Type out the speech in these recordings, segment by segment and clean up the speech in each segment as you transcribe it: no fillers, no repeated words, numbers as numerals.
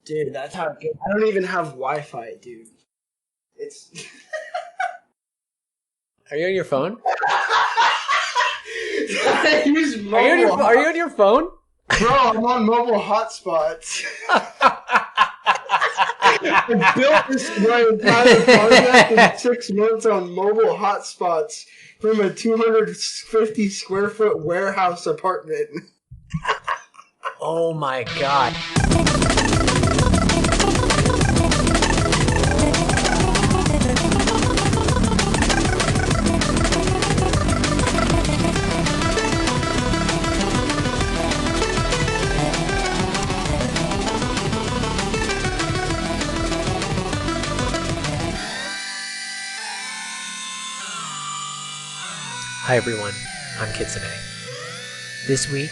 Dude, that's how good. I don't even have Wi-Fi, dude. It's. Are you on your phone? I use mobile. Are you on your phone? Bro, I'm on mobile hotspots. I built my entire project in 6 months on mobile hotspots from a 250 square foot warehouse apartment. Oh my god. Hi everyone, I'm Kitsune. This week,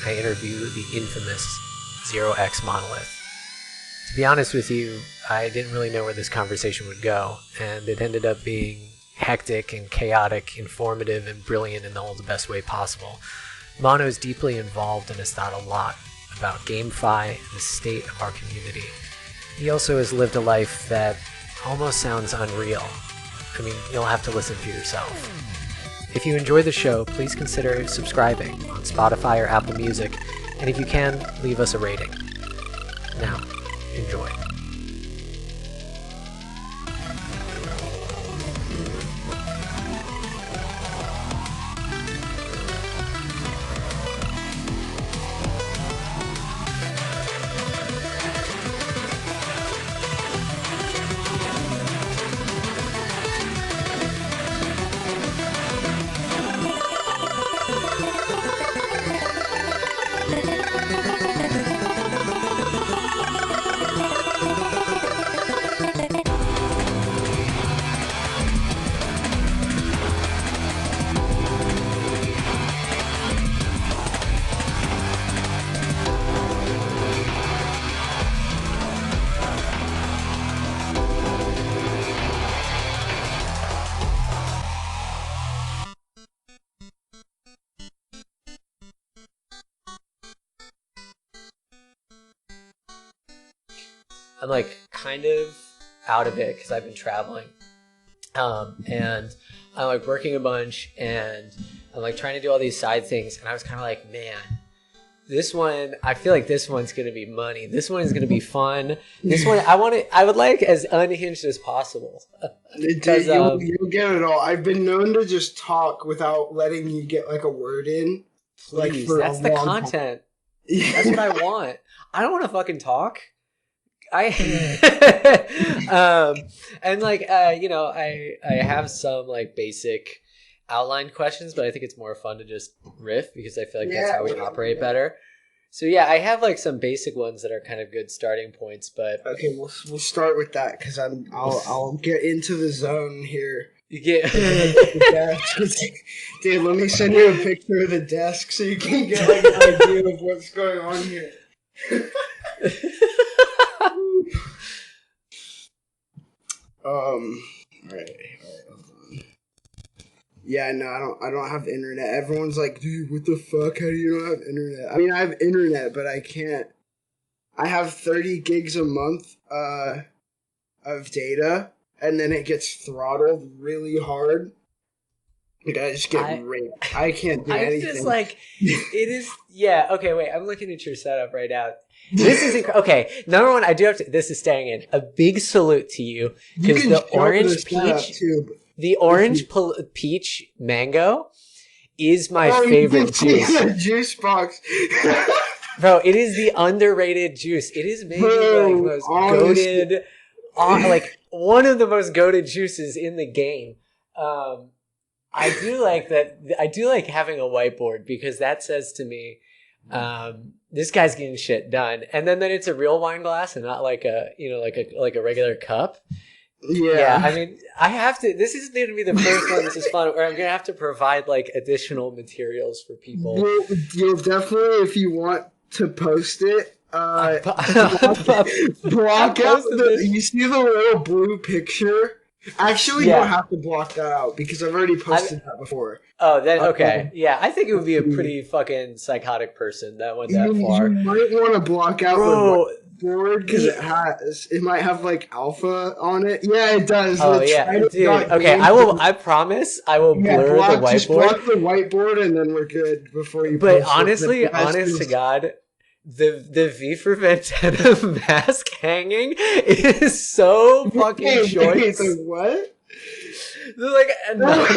I interview the infamous 0x Monolith. To be honest with you, I didn't really know where this conversation would go, and it ended up being hectic and chaotic, informative and brilliant in all the best way possible. Mono is deeply involved and has thought a lot about gamefi and the state of our community. He also has lived a life that almost sounds unreal. I mean, you'll have to listen for yourself. If you enjoy the show, please consider subscribing on Spotify or Apple Music, and if you can, leave us a rating. Now, enjoy. I'm like kind of out of it because I've been traveling, and I'm like working a bunch, and I'm like trying to do all these side things, and I was kind of like, man, this one, I feel like this one's gonna be money. This one is gonna be fun. This one, I would like as unhinged as possible. Dude, you'll get it all. I've been known to just talk without letting you get like a word in. Please, like that's the content. That's what I want. I don't want to fucking talk. And like you know, I have some like basic outline questions, but I think it's more fun to just riff because I feel like that's how we operate better. So yeah, I have like some basic ones that are kind of good starting points, but okay, we'll start with that because I'll get into the zone here. You get dude, let me send you a picture of the desk so you can get like an idea of what's going on here. All right, hold on. Yeah, no, I don't have internet. Everyone's like, dude, what the fuck? How do you not have internet? I mean, I have internet, but I can't. I have 30 gigs a month of data, and then it gets throttled really hard. Like, I just get raped. I can't do anything. It's just like, it is, yeah, okay, wait, I'm looking at your setup right now. This is okay. Number one, I do have to. This is staying in. A big salute to you because the orange peach mango is my favorite juice. Juice box, bro. It is the underrated juice. It is maybe like the most goated, like one of the most goated juices in the game. I do like that. I do like having a whiteboard because that says to me, this guy's getting shit done, and then it's a real wine glass and not like a like a regular cup. Yeah, I mean, I have to. This is going to be the first one. This is fun. Where I'm going to have to provide like additional materials for people. You'll definitely, if you want to post it, block out. You see the little blue picture. Actually, you don't have to block that out because I've already posted that before. Oh, then okay. Yeah, I think it would be a pretty fucking psychotic person that went that far. You might want to block out. Bro, board because it might have like alpha on it. Yeah, it does. Oh yeah, dude. Okay, I promise I will blur the whiteboard. Just block the whiteboard and then we're good before you. But honestly, honest to God, the V for Vendetta mask hanging is so fucking short. The what? They're like no.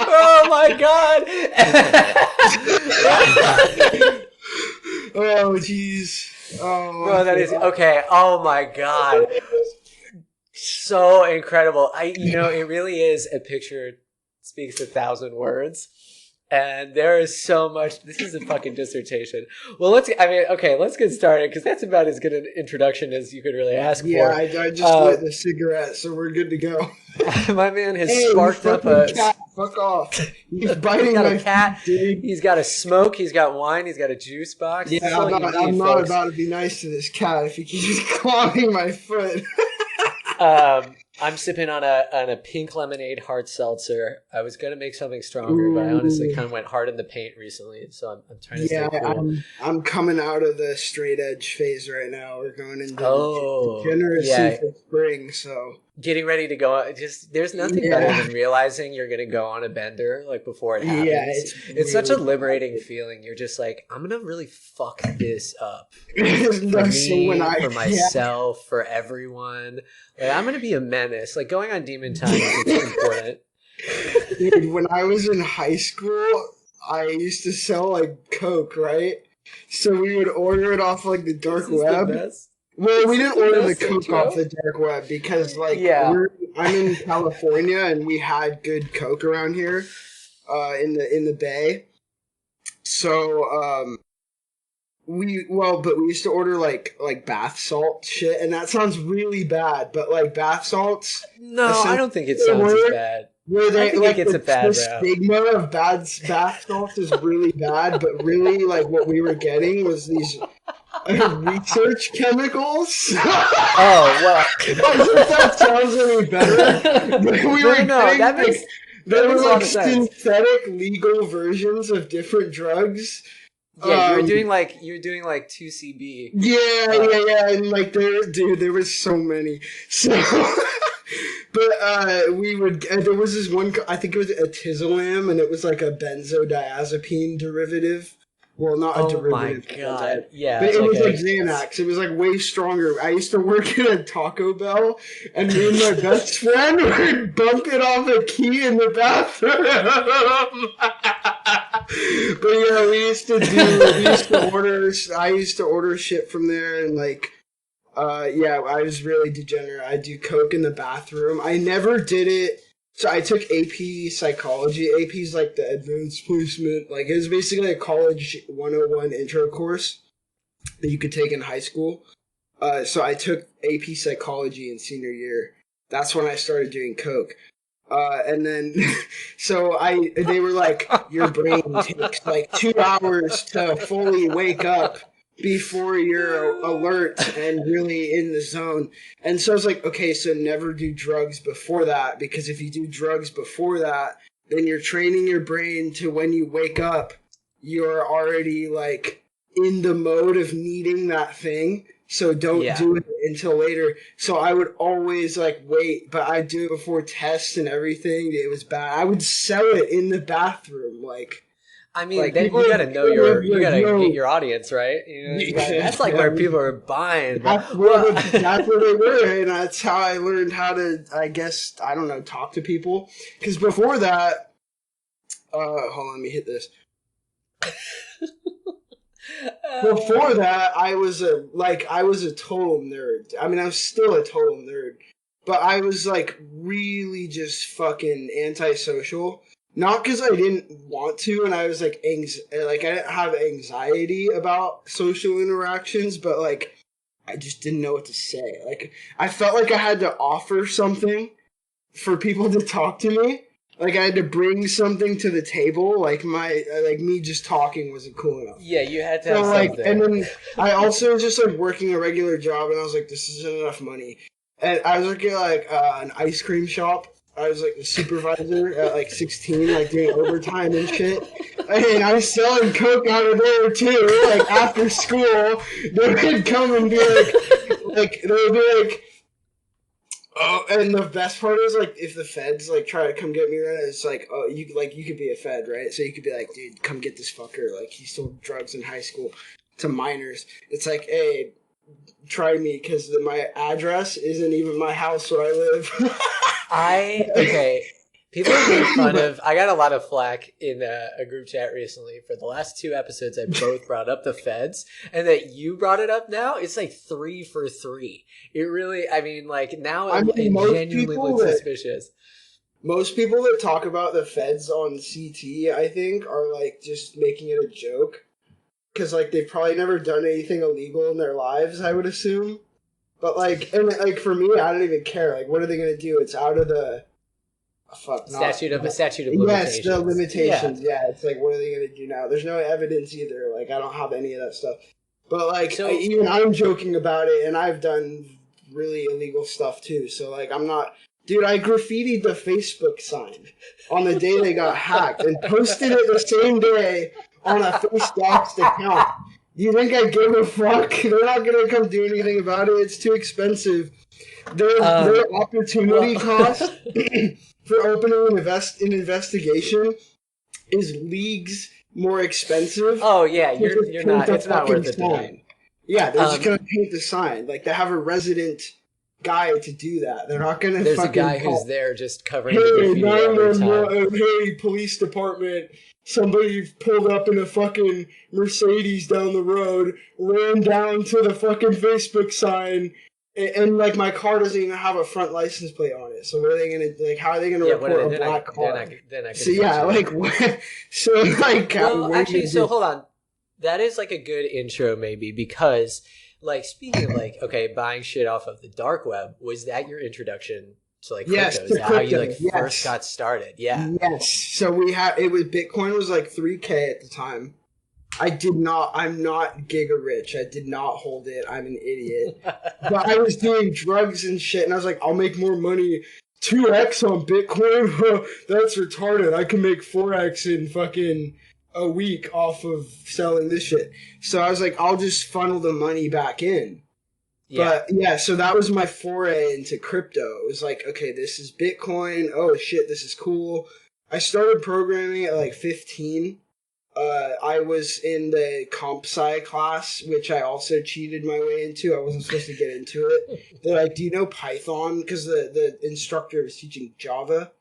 Oh my God. Oh jeez. Oh, bro, that is okay. Oh my God, so incredible. It really is a picture speaks 1,000 words. And there is so much. This is a fucking dissertation. Well, let's get started because that's about as good an introduction as you could really ask for. Yeah, I just lit the cigarette, so we're good to go. My man has sparked up a cat. Fuck off! He's biting my cat. He's got a smoke. He's got wine. He's got a juice box. Yeah, I'm not about to be nice to this cat if he keeps clawing my foot. I'm sipping on a pink lemonade hard seltzer. I was gonna make something stronger, but I honestly kind of went hard in the paint recently, so I'm trying to stay cool. I'm coming out of the straight edge phase right now. We're going into degeneracy for spring, so getting ready to go. There's nothing better than realizing you're gonna go on a bender like before it happens. Yeah, it's such a liberating feeling. You're just like, I'm gonna really fuck this up for me, for myself, for everyone. Like, I'm gonna be a menace. Like going on Demon Time is important. Dude, when I was in high school, I used to sell like Coke, right? So we would order it off like the dark web. Well, we didn't order the Coke off the dark web because I'm in California and we had good Coke around here, in the Bay. So we used to order like bath salt shit, and that sounds really bad, but like bath salts. No, I don't think it sounds as bad. Where they I think like it gets a bad the rap. stigma of bath salts is really bad, but really like what we were getting was these research chemicals. Oh well, if that sounds any better. There were like synthetic legal versions of different drugs. Yeah, you were doing like 2CB. Yeah, and like there was so many. So, but there was this one. I think it was atizolam, and it was like a benzodiazepine derivative. Well, not a derivative. Oh my God! Yeah, but it was like Xanax. It was like way stronger. I used to work at a Taco Bell, and me and my best friend would bump it off a key in the bathroom. But yeah, I used to order shit from there, and like, I was really degenerate. I do Coke in the bathroom. I never did it. So I took AP psychology. AP is like the advanced placement. Like it was basically a college 101 intro course that you could take in high school. So I took AP psychology in senior year. That's when I started doing Coke. And then, they were like, your brain takes like 2 hours to fully wake up before you're alert and really in the zone. And so I was like, okay, so never do drugs before that, because if you do drugs before that, then you're training your brain to when you wake up, you're already like in the mode of needing that thing. So don't do it until later. So I would always like wait, but I'd do it before tests and everything. It was bad. I would sell it in the bathroom, like. I mean, like, then you gotta know you gotta get your audience, right? That's like where people are buying. That's where they were, and that's how I learned how to, I guess, I don't know, talk to people. Because before that, hold on, let me hit this. Before that, I was a total nerd. I mean, I'm still a total nerd, but I was like really just fucking antisocial. Not because I didn't want to, and I was like, I didn't have anxiety about social interactions, but like, I just didn't know what to say. Like, I felt like I had to offer something for people to talk to me. Like, I had to bring something to the table. Like, me just talking wasn't cool enough. Yeah, you had to have something. And then I also was just like working a regular job, and I was like, this isn't enough money. And I was working at like an ice cream shop. I was like the supervisor at like 16, like doing overtime and shit. And I was selling coke out of there too. Like after school, they would come and be like they would be like, oh. And the best part is like if the feds like try to come get me, right? It's like, oh, you could be a fed, right? So you could be like, dude, come get this fucker. Like he sold drugs in high school to minors. It's like, hey, try me because my address isn't even my house where I live. Okay. People make fun of. I got a lot of flack in a group chat recently for the last 2 episodes. I both brought up the feds, and that you brought it up now. It's like 3 for 3. It really. I mean, like now it genuinely looks suspicious. Most people that talk about the feds on CT, I think, are like just making it a joke. Because, like, they've probably never done anything illegal in their lives, I would assume. But, like, and like for me, I don't even care. Like, what are they going to do? It's out of the... statute of limitations. Yes, the limitations. Yeah, it's like, what are they going to do now? There's no evidence either. Like, I don't have any of that stuff. But, like, so, even I'm joking about it, and I've done really illegal stuff, too. So, like, I'm not... Dude, I graffitied the Facebook sign on the day they got hacked and posted it the same day on a FaceDoxed account. Do you think I give a fuck? They're not going to come do anything about it. It's too expensive. Their opportunity cost for opening an investigation is leagues more expensive. Oh, yeah. You're not. It's not worth it. Yeah, they're just going to paint the sign. Like, they have a resident guy to do that. They're not going to There's a guy who's there just covering the graffiti every time. Hey, police department. Somebody pulled up in a fucking Mercedes down the road, ran down to the fucking Facebook sign, and like my car doesn't even have a front license plate on it. So what are they gonna like? How are they gonna report a black car? So yeah, like what? So like, well, actually, so hold on. That is like a good intro, maybe, because like speaking of like buying shit off of the dark web, was that your introduction? So like crypto, is that how you like first got started? Yeah. Yes. So Bitcoin was like 3K at the time. I'm not giga rich. I did not hold it. I'm an idiot. But I was doing drugs and shit, and I was like, I'll make more money 2x on Bitcoin. That's retarded. I can make 4x in fucking a week off of selling this shit. So I was like, I'll just funnel the money back in. Yeah. But yeah, so that was my foray into crypto. It was like, okay, this is Bitcoin. Oh shit, this is cool. I started programming at like 15. I was in the comp sci class, which I also cheated my way into. I wasn't supposed to get into it. They're like, do you know Python? Because the instructor was teaching Java.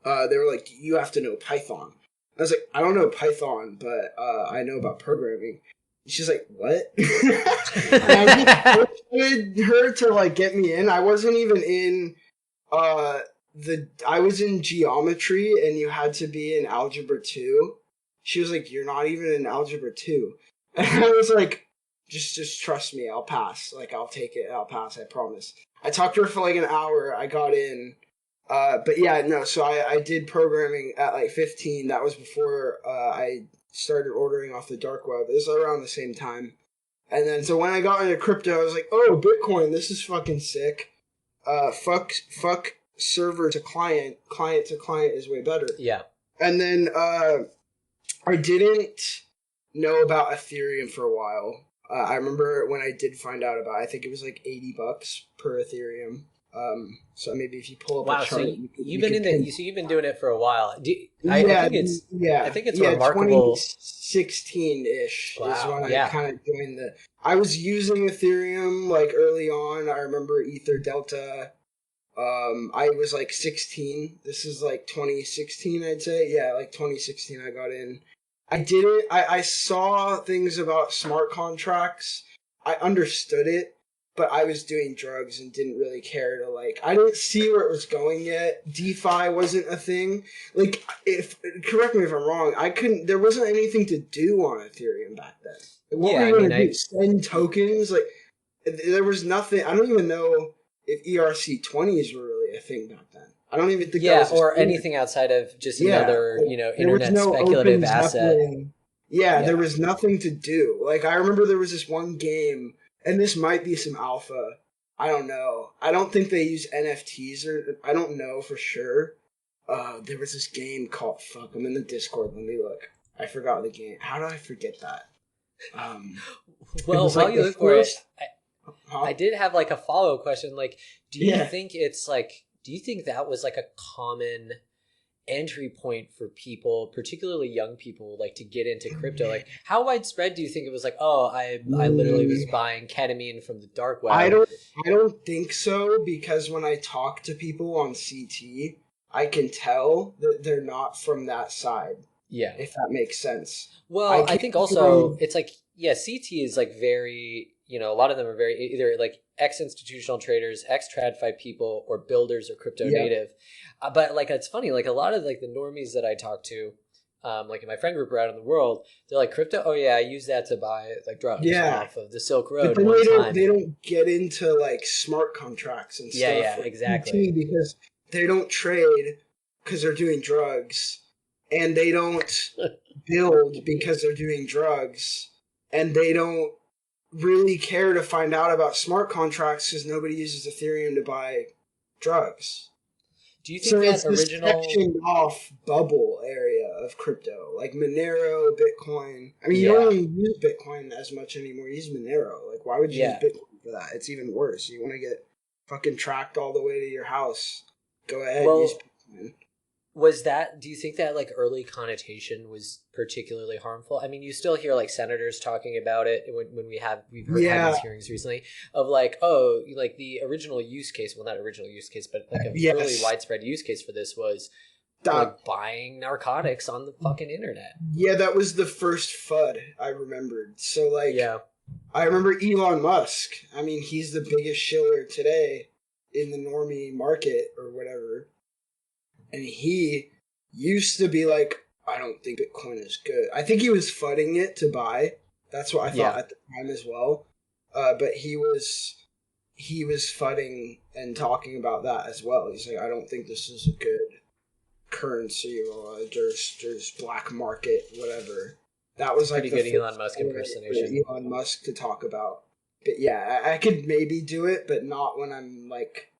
They were like, you have to know Python. I was like, I don't know Python, but I know about programming. She's like, what? And I just wanted her to like get me in. I wasn't even in I was in geometry, and you had to be in algebra 2. She was like, you're not even in algebra 2. And I was like, just trust me, I'll pass. Like, I'll take it, I'll pass, I promise. I talked to her for like an hour, I got in. But yeah, no, so I did programming at like 15. That was before I started ordering off the dark web. It was around the same time. And then, so when I got into crypto, I was like, oh, Bitcoin, this is fucking sick. Fuck server to client to client is way better. Yeah. And then, I didn't know about Ethereum for a while. I remember when I did find out about it, I think it was like $80 per Ethereum. So maybe if you pull up a chart, so you've been doing it for a while. I think it's remarkable. 2016-ish is when I kind of joined I was using Ethereum like early on. I remember Ether Delta. I was like 16. This is like 2016, I'd say. Yeah, like 2016 I got in. I saw things about smart contracts. I understood it, but I was doing drugs and didn't really care to I didn't see where it was going yet. DeFi wasn't a thing. Like, correct me if I'm wrong, there wasn't anything to do on Ethereum back then. What were you going to do? Send tokens? Like, there was nothing. I don't even know if ERC-20s were really a thing back then. I don't even think that was or anything outside of just another, internet speculative asset. Yeah, there was nothing to do. Like, I remember there was this one game, and this might be some alpha. I don't know. I don't think they use NFTs, or I don't know for sure. There was this game called fuck. I'm in the Discord. Let me look. I forgot the game. How do I forget that? Well, while you look for it, I did have like a follow-up question. Like, do you think it's like? Do you think that was like a common entry point for people, particularly young people, like to get into crypto? Like, how widespread do you think it was? Like, oh, I literally was buying ketamine from the dark web. I don't think so, because when I talk to people on CT, I can tell that they're not from that side. Yeah, if that makes sense. Well, I think also it's like, yeah, CT is like very, you know, a lot of them are very either like ex-institutional traders, ex-TradFi people, or builders or crypto native. But like, it's funny, like a lot of like the normies that I talk to, like in my friend group around in the world, they're like, crypto, oh yeah, I use that to buy like drugs off of the Silk Road. But they don't get into like smart contracts and stuff. Yeah, exactly. Because they don't trade because they're doing drugs. And they don't build because they're doing drugs. And they don't really care to find out about smart contracts because nobody uses Ethereum to buy drugs. Do you think that original sectioned off bubble area of crypto, like Monero, Bitcoin? I mean, you don't even use Bitcoin as much anymore. You use Monero. Like, why would you use Bitcoin for that? It's even worse. You want to get fucking tracked all the way to your house? Go ahead, use Bitcoin. Do you think that like early connotation was particularly harmful? I mean, you still hear like senators talking about it when we've had these hearings recently of like, oh, like the original use case, well, not original use case, but like a really widespread use case for this was like buying narcotics on the fucking internet. Yeah, that was the first FUD I remembered. So like, I remember Elon Musk. I mean, he's the biggest shiller today in the normie market or whatever. And he used to be like, I don't think Bitcoin is good. I think he was fudding it to buy. That's what I thought at the time as well. But he was fudding and talking about that as well. He's like, I don't think this is a good currency, or there's black market, whatever. That was like pretty good Elon Musk impersonation. Elon Musk to talk about. But yeah, I could maybe do it, but not when I'm like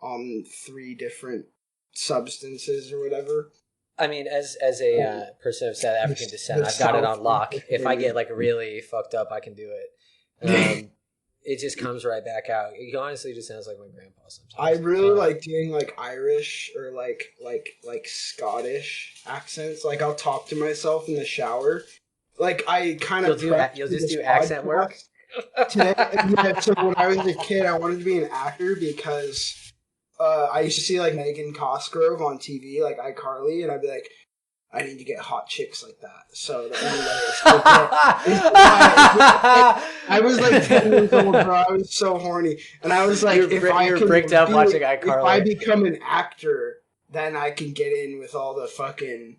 on 3 different substances or whatever. I mean, as a person of South African descent, I've got it on lock. If I get like really fucked up, I can do it. It just comes right back out. It honestly just sounds like my grandpa sometimes. I really like doing like Irish or like Scottish accents. Like I'll talk to myself in the shower. Like I kind of you'll just do accent work. Today, so when I was a kid, I wanted to be an actor because I used to see like Megan Cosgrove on TV, like iCarly, and I'd be like, I need to get hot chicks like that. So the only way I was like 10 years old, bro. I was so horny, and I was like, if I become an actor, then I can get in with all the fucking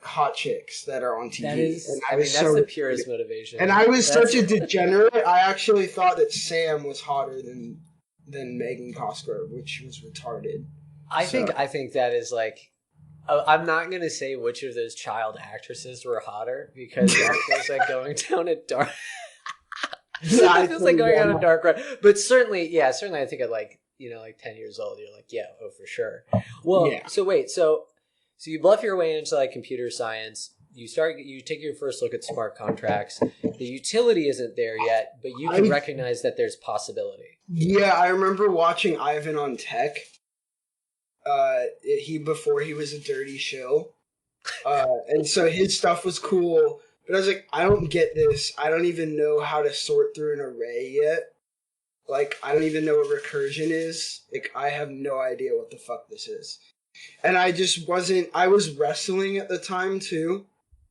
hot chicks that are on TV. That's the purest motivation. And I was such a degenerate. I actually thought that Sam was hotter than Megan Cosgrove, which was retarded. I think that is like, I'm not gonna say which of those child actresses were hotter because that feels like going down a dark. It feels like going down a dark road. But certainly, I think at like 10 years old, you're like, for sure. Well, so you bluff your way into like computer science. You take your first look at smart contracts. The utility isn't there yet, but you can recognize that there's possibility. Yeah, I remember watching Ivan on Tech. Before he was a dirty shill. And so his stuff was cool. But I was like, I don't get this. I don't even know how to sort through an array yet. Like, I don't even know what recursion is. Like, I have no idea what the fuck this is. And I just wasn't... I was wrestling at the time, too.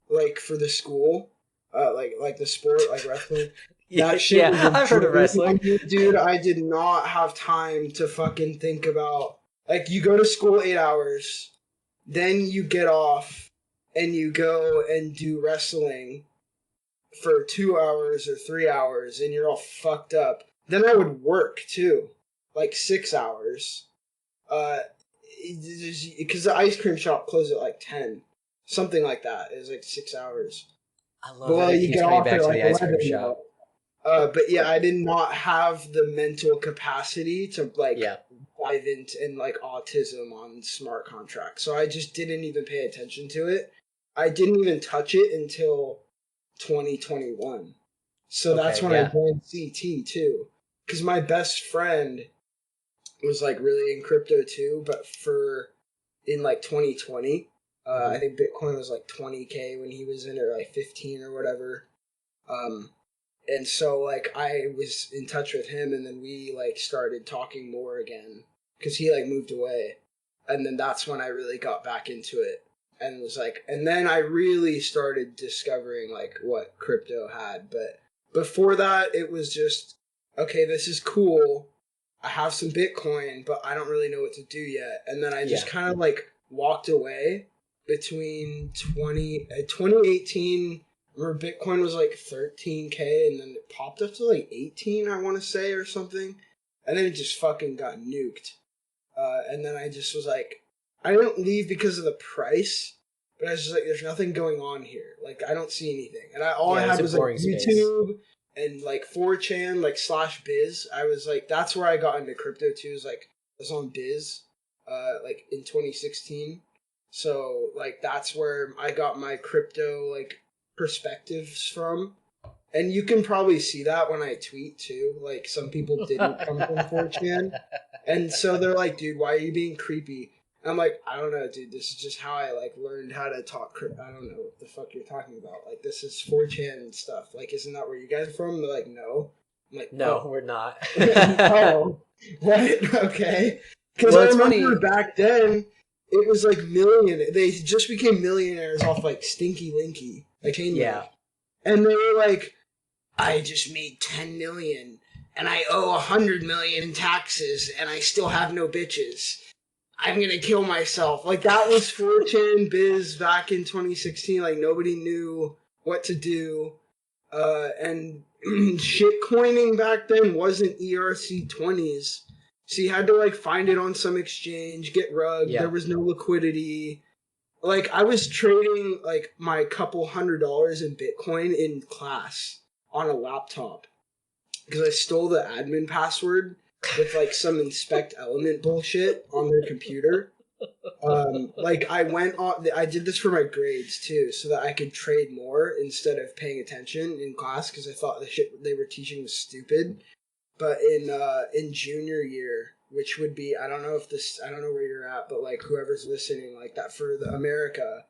Like, for the school. Like the sport, like wrestling. That shit I've heard of wrestling. Dude, I did not have time to fucking think about... Like, you go to school 8 hours, then you get off, and you go and do wrestling for 2 hours or 3 hours, and you're all fucked up. Then I would work, too. Like, 6 hours. Because the ice cream shop closed at, like, 10. Something like that. It was, like, 6 hours. I love that it keeps coming back to the ice cream shop. But yeah, I did not have the mental capacity to like Yeah. dive into and like autism on smart contracts. So I just didn't even pay attention to it. I didn't even touch it until 2021. So that's Okay. when I Yeah. joined CT too. Because my best friend was like really in crypto too, but for in like 2020, I think Bitcoin was like 20K when he was in it, or like 15 or whatever. Um, and so like I was in touch with him, and then we like started talking more again because he like moved away, and then that's when I really got back into it and was like, and then I really started discovering like what crypto had. But before that, it was just okay. This is cool. I have some Bitcoin, but I don't really know what to do yet. And then I just kind of like walked away between 2018. Where Bitcoin was like 13K, and then it popped up to like 18, I want to say, or something. And then it just fucking got nuked. And then I just was like, I didn't leave because of the price, but I was just like, there's nothing going on here. Like, I don't see anything. And all I had was like YouTube and like 4chan, like /biz. I was like, that's where I got into crypto too, is like, I was on Biz, like in 2016. So like, that's where I got my crypto, like, perspectives from. And you can probably see that when I tweet too. Like, some people didn't come from 4chan. And so they're like, dude, why are you being creepy? And I'm like, I don't know, dude. This is just how I like learned how to talk. I don't know what the fuck you're talking about. Like, this is 4chan and stuff. Like, isn't that where you guys are from? They're like, no. I'm like, No, we're not. Oh, what? Okay. Because I remember back then, it was like they just became millionaires off like Stinky Linky. Like, yeah. And they were like, I just made 10 million and I owe 100 million in taxes and I still have no bitches. I'm gonna kill myself. Like, that was 4chan Biz back in 2016. Like, nobody knew what to do. And shit coining back then wasn't ERC20s. So you had to like find it on some exchange, get rugged. Yeah. There was no liquidity. Like, I was trading like my couple $100 in Bitcoin in class on a laptop because I stole the admin password with like some inspect element bullshit on their computer. Like, I did this for my grades too, so that I could trade more instead of paying attention in class because I thought the shit they were teaching was stupid. But in junior year, which would be, I don't know where you're at, but like whoever's listening, like that for America,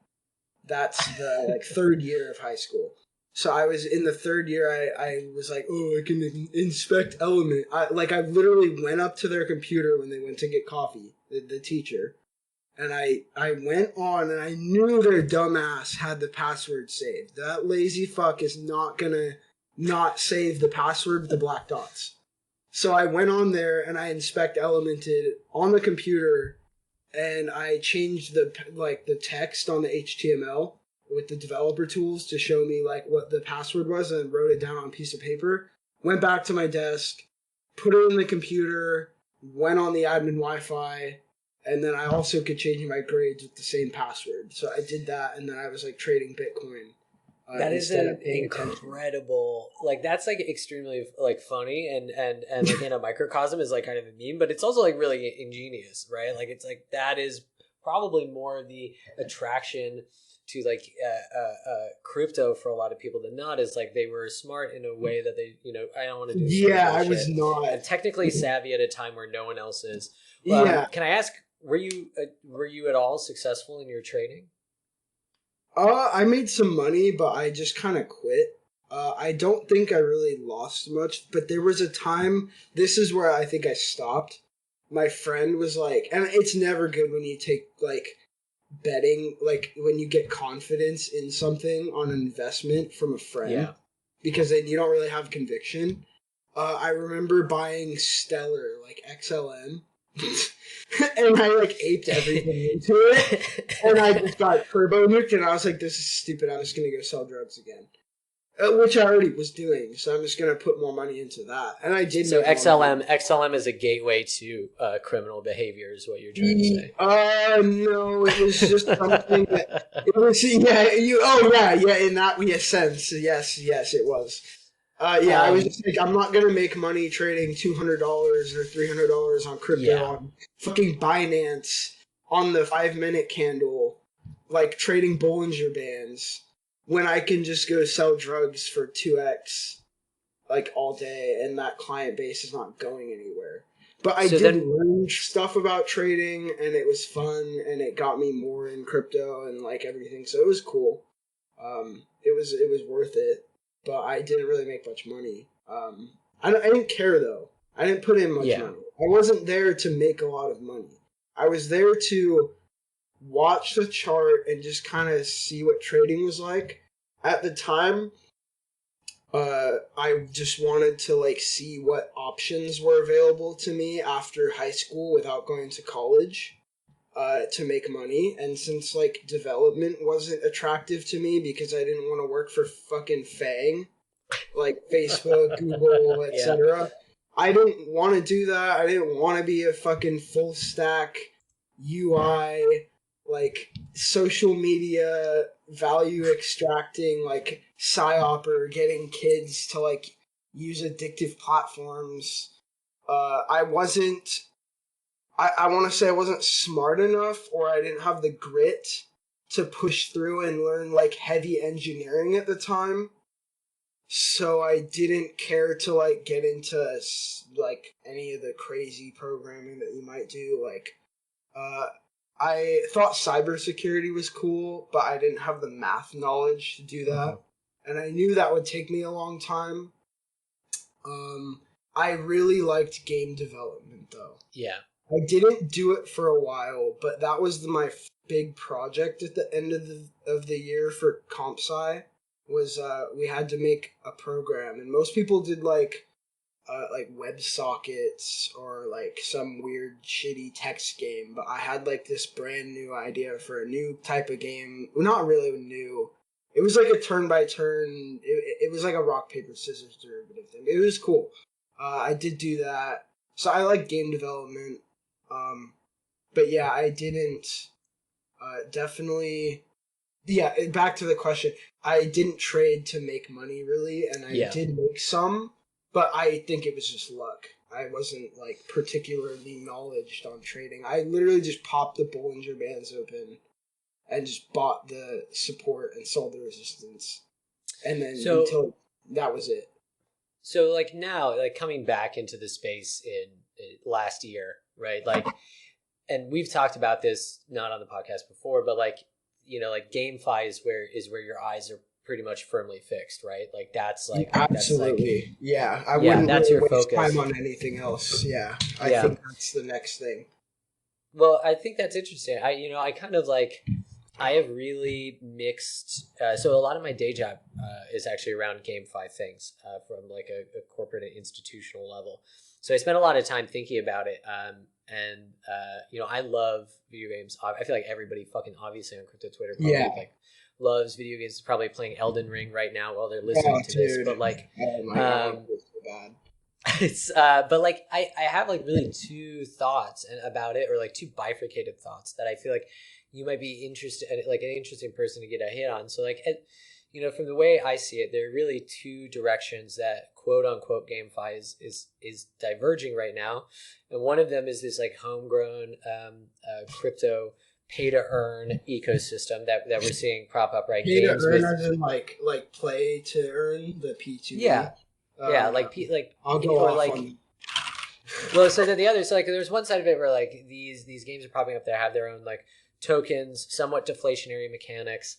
that's the like third year of high school. So I was in the third year. I was like, oh, I can inspect element. I literally went up to their computer when they went to get coffee, the teacher, and I went on and I knew their dumbass had the password saved. That lazy fuck is not gonna not save the password with the black dots. So I went on there and I inspect elemented on the computer, and I changed the text on the HTML with the developer tools to show me like what the password was, and wrote it down on a piece of paper. Went back to my desk, put it in the computer, went on the admin Wi-Fi, and then I also could change my grades with the same password. So I did that, and then I was like trading Bitcoin. That is an incredible, like, that's like extremely like funny and like in a microcosm is like kind of a meme, but it's also like really ingenious, right? Like, it's like that is probably more the attraction to like crypto for a lot of people than not, is like they were smart in a way that they, I don't want to do I was not, and technically savvy at a time where no one else is. Can I ask, were you at all successful in your trading? I made some money, but I just kind of quit. I don't think I really lost much, but there was a time, this is where I think I stopped. My friend was like, and it's never good when you take like betting, like when you get confidence in something on an investment from a friend, because then you don't really have conviction. I remember buying Stellar, like XLM. And I like aped everything into it, and I just got turbo nuked, and I was like, this is stupid, I'm just gonna go sell drugs again, which I already was doing, so I'm just gonna put more money into that. And I did. So XLM is a gateway to criminal behavior, is what you're trying to say? No, it was just something that it was. In that sense, yes, it was. I was just like, I'm not gonna make money trading $200 or $300 on crypto on fucking Binance on the 5 minute candle, like trading Bollinger Bands, when I can just go sell drugs for 2x like all day, and that client base is not going anywhere. But I did learn stuff about trading, and it was fun, and it got me more in crypto and like everything. So it was cool. It was worth it, but I didn't really make much money. I didn't care though. I didn't put in much money. I wasn't there to make a lot of money. I was there to watch the chart and just kind of see what trading was like. At the time, I just wanted to like see what options were available to me after high school without going to college, to make money. And since like development wasn't attractive to me because I didn't want to work for fucking FAANG, like Facebook, Google, etc. I didn't want to do that. I didn't want to be a fucking full stack UI, like social media value extracting, like psyoper, getting kids to like use addictive platforms. I wasn't. I want to say I wasn't smart enough, or I didn't have the grit to push through and learn like heavy engineering at the time. So I didn't care to like get into like any of the crazy programming that you might do. Like, I thought cybersecurity was cool, but I didn't have the math knowledge to do that, and I knew that would take me a long time. I really liked game development though. Yeah. I didn't do it for a while, but that was my big project at the end of the year for comp sci. Was we had to make a program, and most people did like WebSockets or like some weird shitty text game, but I had like this brand new idea for a new type of game. Well, not really new. It was like a turn by turn. It was like a rock paper scissors derivative thing. It was cool. I did do that, so I like game development. But yeah, I didn't definitely. Yeah, back to the question. I didn't trade to make money really, and I did make some, but I think it was just luck. I wasn't like particularly knowledged on trading. I literally just popped the Bollinger Bands open and just bought the support and sold the resistance, and then until that was it. So like now, like coming back into the space in last year, right? Like, and we've talked about this not on the podcast before, but like, you know, like gamefi is where your eyes are pretty much firmly fixed, right? Like that's like absolutely, I wouldn't that's really your waste focus. time on anything else. I think that's the next thing. Well, I think that's interesting. I kind of like, I have really mixed. So a lot of my day job is actually around GameFi things from like a corporate and institutional level. So I spent a lot of time thinking about it. I love video games. I feel like everybody fucking obviously on crypto Twitter probably loves video games. Probably playing Elden Ring right now while they're listening to this. But like, it's so bad. It's but like I have like really two thoughts about it, or like two bifurcated thoughts that I feel like you might be interested, like an interesting person to get a hit on. So like, from the way I see it, there are really two directions that quote unquote GameFi is diverging right now, and one of them is this like homegrown crypto pay to earn ecosystem that we're seeing prop up, right? Pay to earn, as in like play to earn, the P2E. I'll go off on. Well, so then the other, so like there's one side of it where like these games are popping up that have their own like tokens, somewhat deflationary mechanics,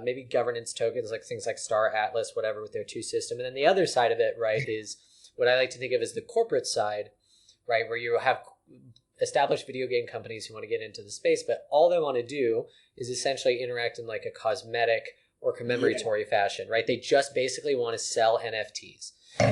maybe governance tokens, like things like Star Atlas, whatever, with their two system. And then the other side of it, right, is what I like to think of as the corporate side, right, where you have established video game companies who want to get into the space, but all they want to do is essentially interact in like a cosmetic or commemoratory fashion, right? They just basically want to sell NFTs.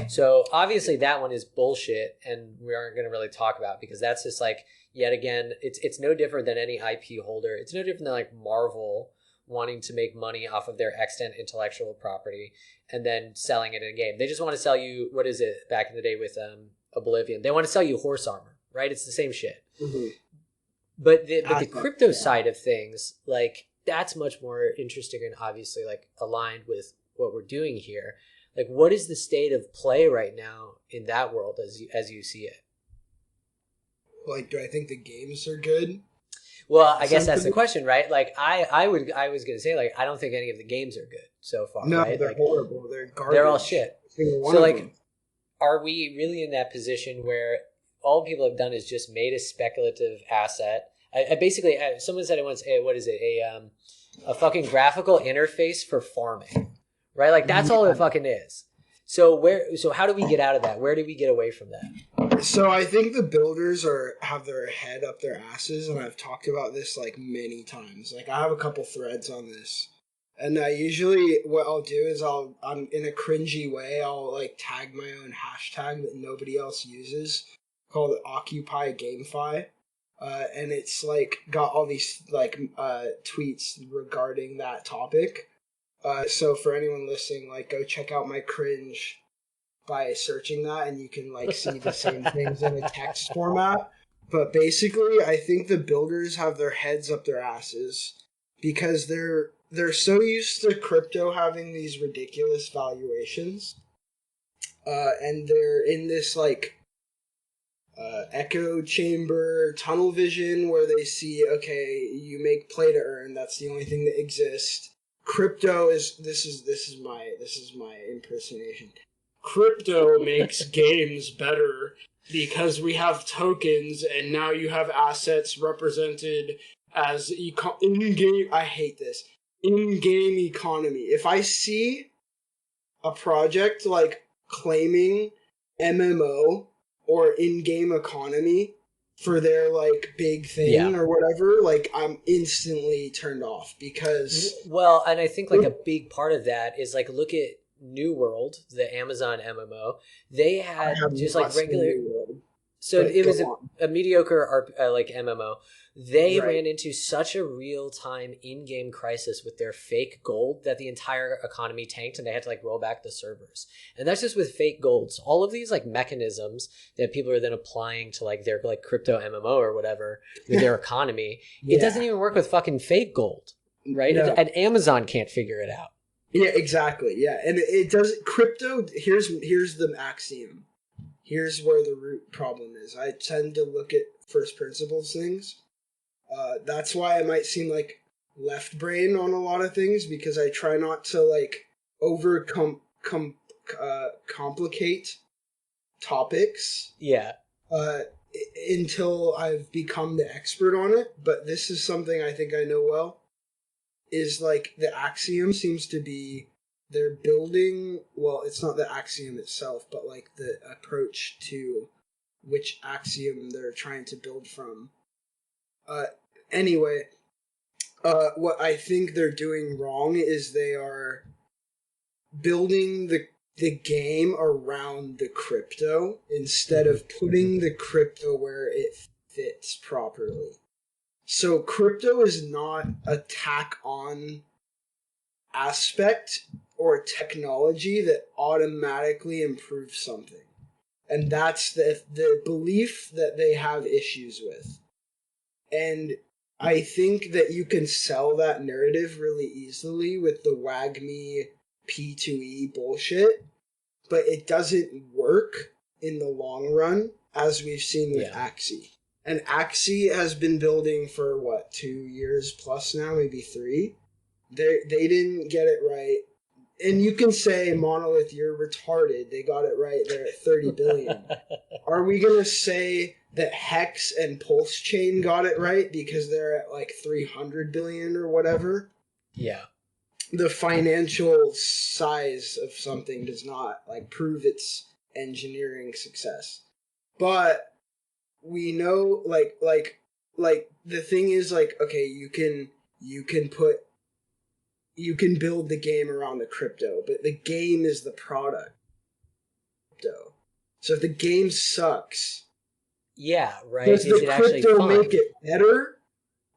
So obviously that one is bullshit, and we aren't going to really talk about, because that's just like, yet again, it's no different than any IP holder. It's no different than like Marvel wanting to make money off of their extant intellectual property and then selling it in a game. They just want to sell you, what is it back in the day with Oblivion? They want to sell you horse armor, right? It's the same shit. Mm-hmm. But the crypto side of things, like that's much more interesting and obviously like aligned with what we're doing here. Like, what is the state of play right now in that world as you see it? Like, do I think the games are good? Well, I guess that's the question, right? Like, I was gonna say, like, I don't think any of the games are good so far, No, right? they're Like, horrible. They're garbage. they're all shit. One So, of like, them. are we really in that position where all people have done is just made a speculative asset? I basically, someone said it once. What is it? A fucking graphical interface for farming, right? Like, that's all it fucking is. So how do we get out of that? Where do we get away from that? So I think the builders have their head up their asses, and I've talked about this like many times. Like, I have a couple threads on this, and usually what I'll do is I'm in a cringy way, I'll like tag my own hashtag that nobody else uses, called Occupy Gamefi, and it's like got all these like tweets regarding that topic. So for anyone listening, like, go check out my cringe by searching that, and you can like see the same things in a text format. But basically, I think the builders have their heads up their asses because they're so used to crypto having these ridiculous valuations, and they're in this like echo chamber tunnel vision where they see, okay, you make play to earn, that's the only thing that exists. Crypto is this is my impersonation. Crypto makes games better because we have tokens, and now you have assets represented as in-game. I hate this. In-game economy. If I see a project like claiming MMO or in-game economy for their like big thing or whatever, like, I'm instantly turned off because... Well, and I think like a big part of that is like, look at New World, the Amazon MMO. They had just like regular. So it was a mediocre like MMO. They ran into such a real-time in-game crisis with their fake gold that the entire economy tanked, and they had to like roll back the servers. And that's just with fake gold. So all of these like mechanisms that people are then applying to like their like crypto MMO or whatever with their economy, it doesn't even work with fucking fake gold, right? No. And Amazon can't figure it out. Yeah, exactly. Yeah, and it does crypto. Here's the axiom. Here's where the root problem is. I tend to look at first principles things. That's why I might seem like left brain on a lot of things, because I try not to like complicate topics. Yeah. Until I've become the expert on it. But this is something I think I know well. Is like the axiom seems to be they're building, well, it's not the axiom itself, but like the approach to which axiom they're trying to build from. Anyway, what I think they're doing wrong is they are building the game around the crypto instead of putting the crypto where it fits properly. So crypto is not a tack-on aspect or technology that automatically improves something. And that's the belief that they have issues with. And I think that you can sell that narrative really easily with the WAGMI P2E bullshit, but it doesn't work in the long run, as we've seen with Axie. And Axie has been building for, 2 years plus now, maybe 3. They didn't get it right. And you can say, Monolith, you're retarded. They got it right. They're at 30 billion. Are we going to say that Hex and Pulse Chain got it right because they're at like 300 billion or whatever? Yeah. The financial size of something does not like prove its engineering success. But we know like the thing is like, okay, you can build the game around the crypto, but the game is the product. So if the game sucks, right, does is the it actually crypto fun? make it better?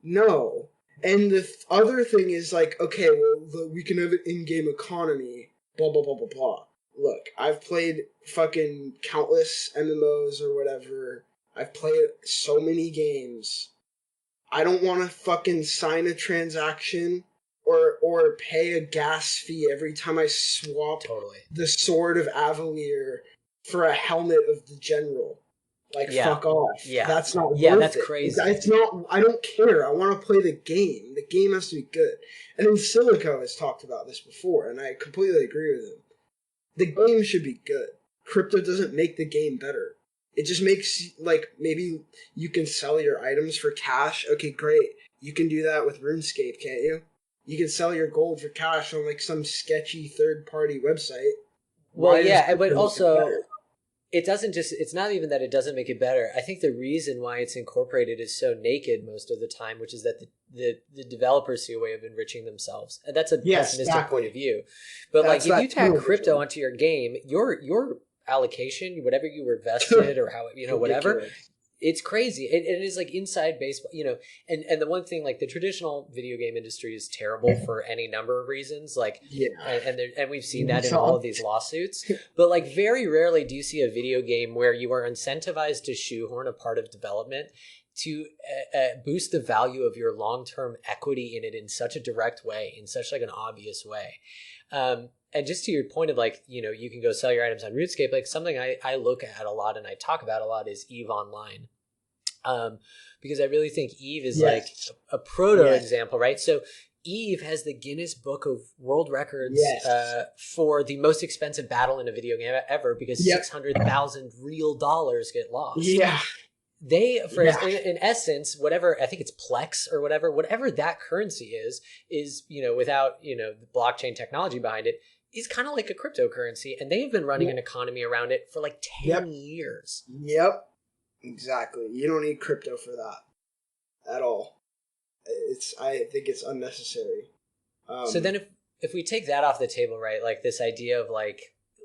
No. And the other thing is like, okay, well, we can have an in-game economy, blah blah blah blah blah. Look, I've played fucking countless MMOs or whatever. I've played so many games. I don't want to fucking sign a transaction or pay a gas fee every time I swap Totally. the Sword of Avalier for a helmet of the General. Like, fuck off. Yeah. That's not worth that's it. crazy. It's not. I don't care. I want to play the game. The game has to be good. And then Silico has talked about this before, and I completely agree with him. The game should be good. Crypto doesn't make the game better. It just makes, like, maybe you can sell your items for cash. Okay, great. You can do that with RuneScape, can't you? You can sell your gold for cash on, like, some sketchy third-party website. Well, yeah, but also, it's not even that it doesn't make it better. I think the reason why it's incorporated is so naked most of the time, which is that the developers see a way of enriching themselves. And that's a pessimistic point of view. But if you tag crypto onto your game, your allocation, whatever you were vested or how, whatever, it's crazy. It is like inside baseball, and the one thing, like, the traditional video game industry is terrible for any number of reasons. And we've seen that in all of these lawsuits, but like very rarely do you see a video game where you are incentivized to shoehorn a part of development to boost the value of your long-term equity in it in such a direct way, in such like an obvious way. And just to your point of like, you can go sell your items on RuneScape, like something I look at a lot and I talk about a lot is EVE Online. Because I really think EVE is like a proto example, right? So EVE has the Guinness Book of World Records for the most expensive battle in a video game ever, because $600,000 real dollars get lost. Yeah. They, in essence, whatever, I think it's Plex or whatever that currency is, without, the blockchain technology behind it, is kind of like a cryptocurrency. And they've been running an economy around it for like 10 years. Yep. Exactly. You don't need crypto for that at all. I think it's unnecessary. So then if we take that off the table, right, like this idea of like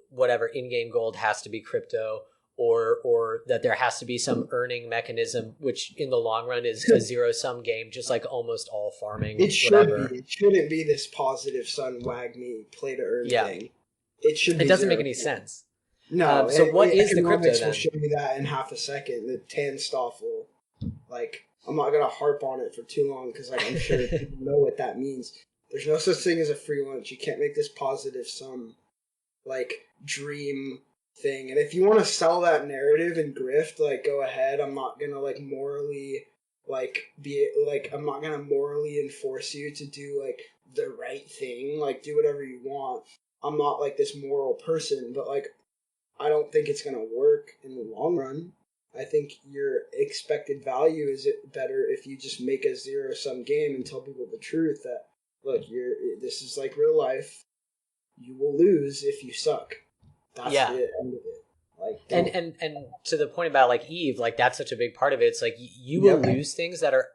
whatever in-game gold has to be crypto, or that there has to be some earning mechanism, which in the long run is a zero-sum game, just like almost all farming. It shouldn't be this positive sun wag me play to earn thing. It doesn't make any sense. No. So what is the crypto then? Will show you that in half a second. The Tanstoff will, like, I'm not gonna harp on it for too long because I'm sure people know what that means. There's no such thing as a free lunch. You can't make this positive sum, like, dream thing. And if you want to sell that narrative and grift, like, go ahead. I'm not gonna morally enforce you to do like the right thing. Like, do whatever you want. I'm not like this moral person, but like, I don't think it's gonna work in the long run. I think your expected value is better if you just make a zero-sum game and tell people the truth that, look, this is like real life. You will lose if you suck. That's the end of it. Like, and to the point about like EVE, like that's such a big part of it. It's like you will lose things that are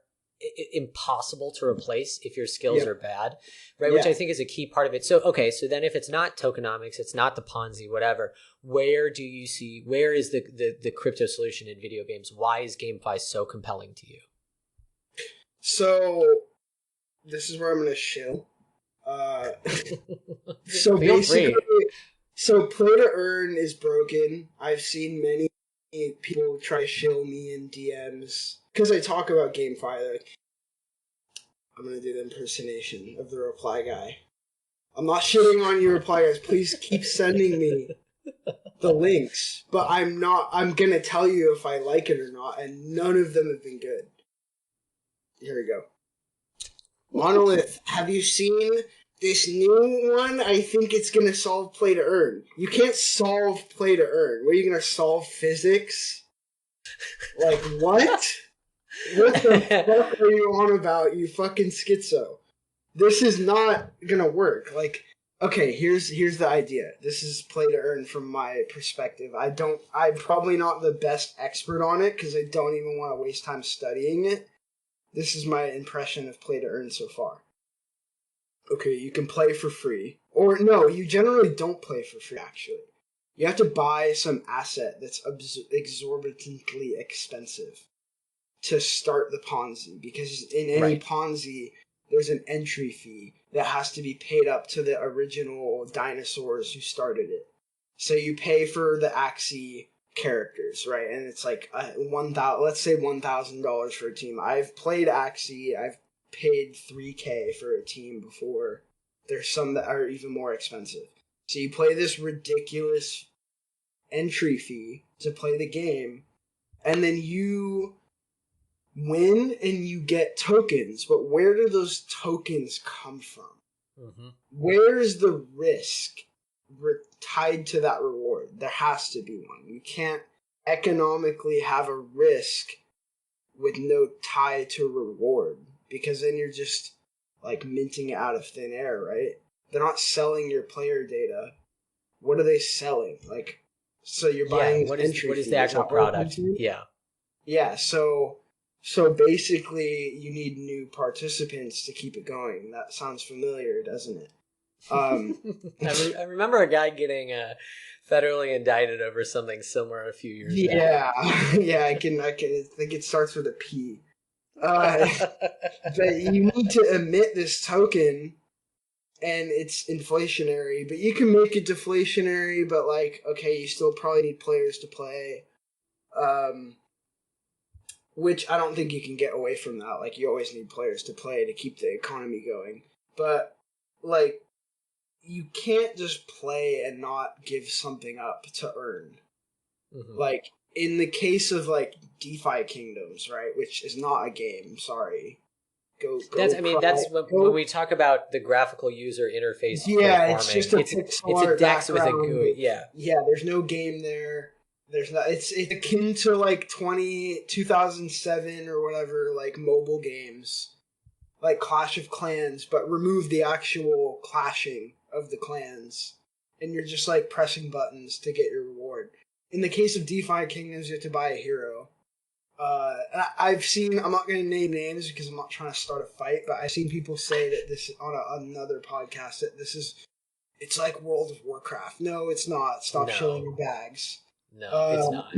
impossible to replace if your skills are bad, right? Which I think is a key part of it. So so then if it's not tokenomics, it's not the Ponzi, whatever, where is the crypto solution in video games? Why is GameFi so compelling to you? So this is where I'm gonna shill. So Feel basically free. So play to earn is broken. I've seen many people try to shill me in DMs because I talk about GameFi. Like, I'm gonna do the impersonation of the reply guy. I'm not shitting on you, reply guys. Please keep sending me the links, but I'm gonna tell you if I like it or not, and none of them have been good. Here we go. Monolith, have you seen this new one? I think it's gonna solve play to earn. You can't solve play to earn. What are you gonna solve physics? Like, what? What the fuck are you on about, you fucking schizo? This is not gonna work. Like, okay, here's the idea. This is play to earn from my perspective. I'm probably not the best expert on it because I don't even want to waste time studying it. This is my impression of play to earn so far. Okay, you can play for free. Or no, you generally don't play for free, actually. You have to buy some asset that's exorbitantly expensive to start the Ponzi. Because in any Ponzi, there's an entry fee that has to be paid up to the original dinosaurs who started it. So you pay for the Axie characters, right? And it's like let's say $1,000 for a team. I've played Axie. I've paid 3K for a team before. There's some that are even more expensive. So you play this ridiculous entry fee to play the game, and then you win and you get tokens. But where do those tokens come from? Mm-hmm. Where's the risk tied to that reward? There has to be one. You can't economically have a risk with no tie to reward, because then you're just like minting it out of thin air, right? They're not selling your player data. What are they selling? Like, so you're buying what entry is fee. the actual product? Yeah. So basically, you need new participants to keep it going. That sounds familiar, doesn't it? I remember a guy getting federally indicted over something similar a few years back. Yeah. I think it starts with a P. But you need to emit this token, and it's inflationary. But you can make it deflationary. But like, okay, you still probably need players to play. Which I don't think you can get away from that. Like, you always need players to play to keep the economy going. But like, you can't just play and not give something up to earn. Mm-hmm. Like, in the case of like DeFi Kingdoms, right, which is not a game. Sorry. That's when we talk about the graphical user interface. Yeah, for it's farming, just a it's pixel a DEX with a background. GUI. Yeah. There's no game there. There's not. It's akin to like 2007 or whatever, like mobile games, like Clash of Clans, but remove the actual clashing of the clans, and you're just like pressing buttons to get your reward. In the case of DeFi Kingdoms, you have to buy a hero. I've seen, I'm not going to name names because I'm not trying to start a fight, but I've seen people say that this on another podcast that it's like World of Warcraft. No, it's not. Stop shilling your bags. No, it's not.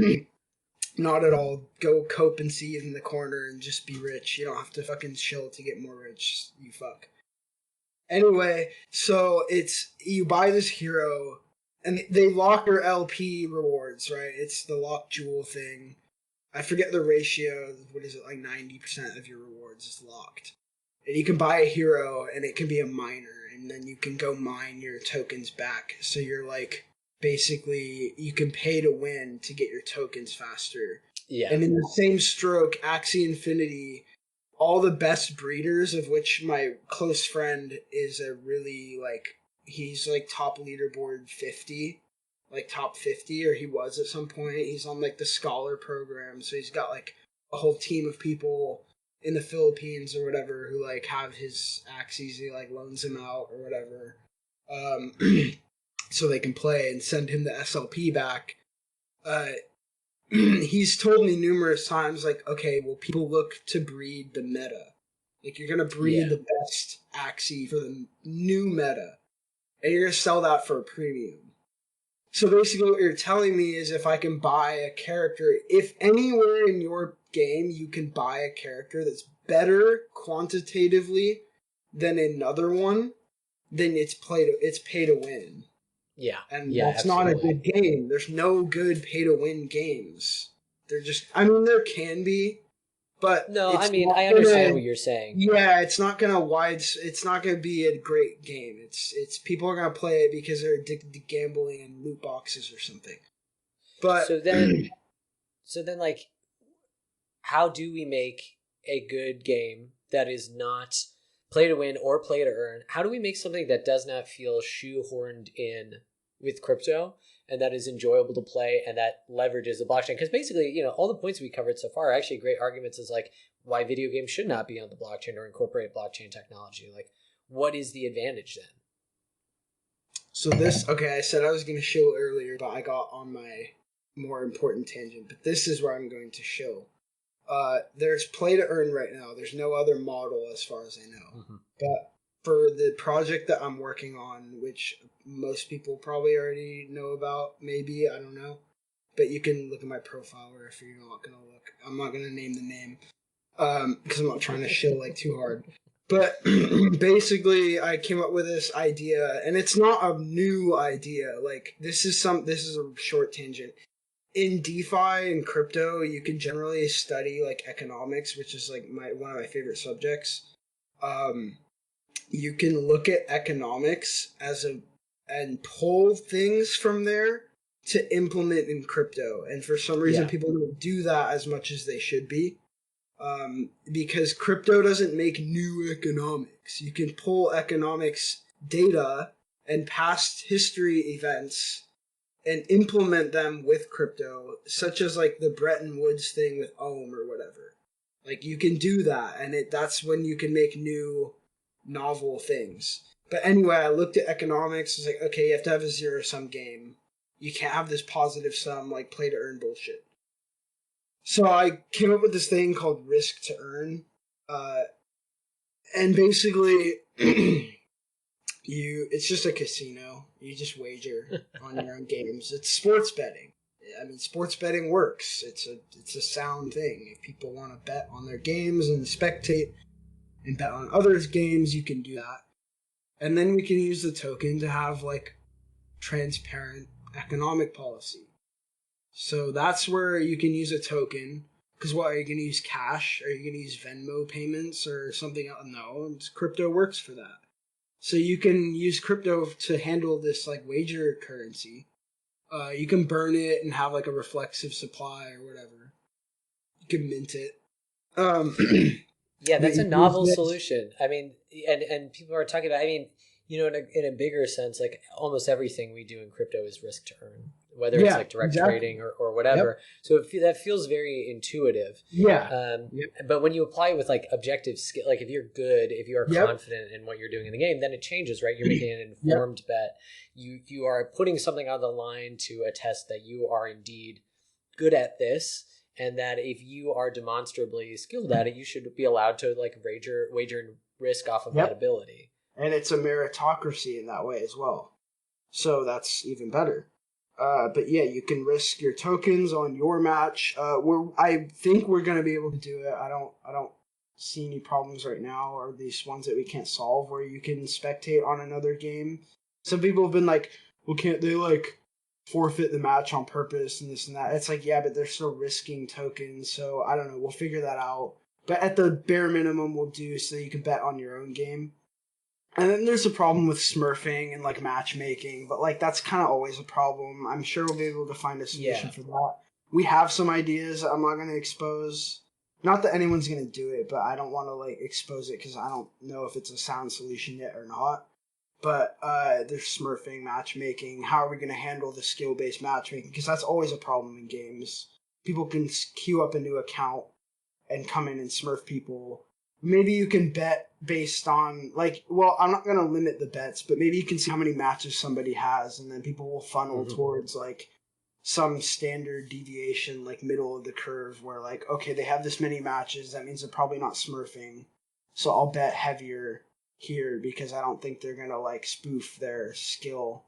Not at all. Go cope and seethe in the corner and just be rich. You don't have to fucking shill to get more rich. You fuck. Anyway, so you buy this hero, and they lock your LP rewards, right? It's the lock jewel thing. I forget the ratio. What is it, like 90% of your rewards is locked. And you can buy a hero, and it can be a miner, and then you can go mine your tokens back. So you're like, basically, you can pay to win to get your tokens faster. Yeah. And in the same stroke, Axie Infinity, all the best breeders, of which my close friend is a really, like, he's like top leaderboard 50. Like top 50, or he was at some point. He's on like the scholar program, so he's got like a whole team of people in the Philippines or whatever who like have his Axies. He like loans him out or whatever, so they can play and send him the SLP back. He's told me numerous times, like, okay, well, people look to breed the meta. Like, you're gonna breed the best Axie for the new meta, and you're gonna sell that for a premium. So basically what you're telling me is, if I can buy a character, if anywhere in your game you can buy a character that's better quantitatively than another one, then it's pay to win. Yeah. And that's absolutely not a good game. There's no good pay to win games. There can be, but no, I understand what you're saying. Yeah, it's not gonna be a great game. It's people are gonna play it because they're addicted to gambling and loot boxes or something. But so then like, how do we make a good game that is not play to win or play to earn? How do we make something that does not feel shoehorned in with crypto, and that is enjoyable to play, and that leverages the blockchain? Because basically, all the points we covered so far are actually great arguments as like why video games should not be on the blockchain or incorporate blockchain technology. Like, what is the advantage then? So I said I was going to show earlier, but I got on my more important tangent. But this is where I'm going to show. There's play to earn right now. There's no other model as far as I know. Mm-hmm. But for the project that I'm working on, which most people probably already know about, maybe, I don't know. But you can look at my profile, or if you're not going to look. I'm not going to name the name because I'm not trying to shill like too hard. But basically, I came up with this idea, and it's not a new idea. Like, this is a short tangent. In DeFi and crypto, you can generally study like economics, which is like one of my favorite subjects. you can look at economics and pull things from there to implement in crypto. And for some reason, people don't do that as much as they should be. Because crypto doesn't make new economics. You can pull economics data and past history events and implement them with crypto, such as like the Bretton Woods thing with Ohm or whatever. Like you can do that, and that's when you can make new, novel things. But anyway, I looked at economics. It's like, okay, you have to have a zero-sum game. You can't have this positive sum, like play-to-earn bullshit. So I came up with this thing called risk to earn. And basically, it's just a casino. You just wager on your own games. It's sports betting. I mean, sports betting works. It's a sound thing. If people want to bet on their games and spectate and bet on others' games, you can do that. And then we can use the token to have like transparent economic policy. So that's where you can use a token. Because what, are you going to use cash? Are you going to use Venmo payments or something else? No, crypto works for that. So you can use crypto to handle this like wager currency. You can burn it and have like a reflexive supply or whatever. You can mint it. Yeah, that's a novel solution. I mean, and people are talking about, I mean, you know, in a bigger sense, like almost everything we do in crypto is risk to earn, whether it's like direct trading or whatever. Yep. So that feels very intuitive. Yeah. But when you apply it with like objective skill, like if you're good, if you are confident in what you're doing in the game, then it changes, right? You're making an informed bet. You are putting something on the line to attest that you are indeed good at this. And that if you are demonstrably skilled at it, you should be allowed to like wager and risk off of that ability. And it's a meritocracy in that way as well. So that's even better. But yeah, you can risk your tokens on your match. I think we're going to be able to do it. I don't see any problems right now, or these ones that we can't solve where you can spectate on another game. Some people have been like, well, can't they like forfeit the match on purpose and this and that? It's like, yeah, but they're still risking tokens. So I don't know. We'll figure that out. But at the bare minimum, we'll do so you can bet on your own game. And then there's a problem with smurfing and like matchmaking, but like that's kind of always a problem. I'm sure we'll be able to find a solution for that. We have some ideas I'm not going to expose. Not that anyone's going to do it, but I don't want to like expose it because I don't know if it's a sound solution yet or not. But there's smurfing, matchmaking. How are we going to handle the skill-based matchmaking? Because that's always a problem in games. People can queue up a new account and come in and smurf people. Maybe you can bet based on, like, well, I'm not going to limit the bets, but maybe you can see how many matches somebody has, and then people will funnel towards, like, some standard deviation, like, middle of the curve, where, like, okay, they have this many matches, that means they're probably not smurfing, so I'll bet heavier here, because I don't think they're going to, like, spoof their skill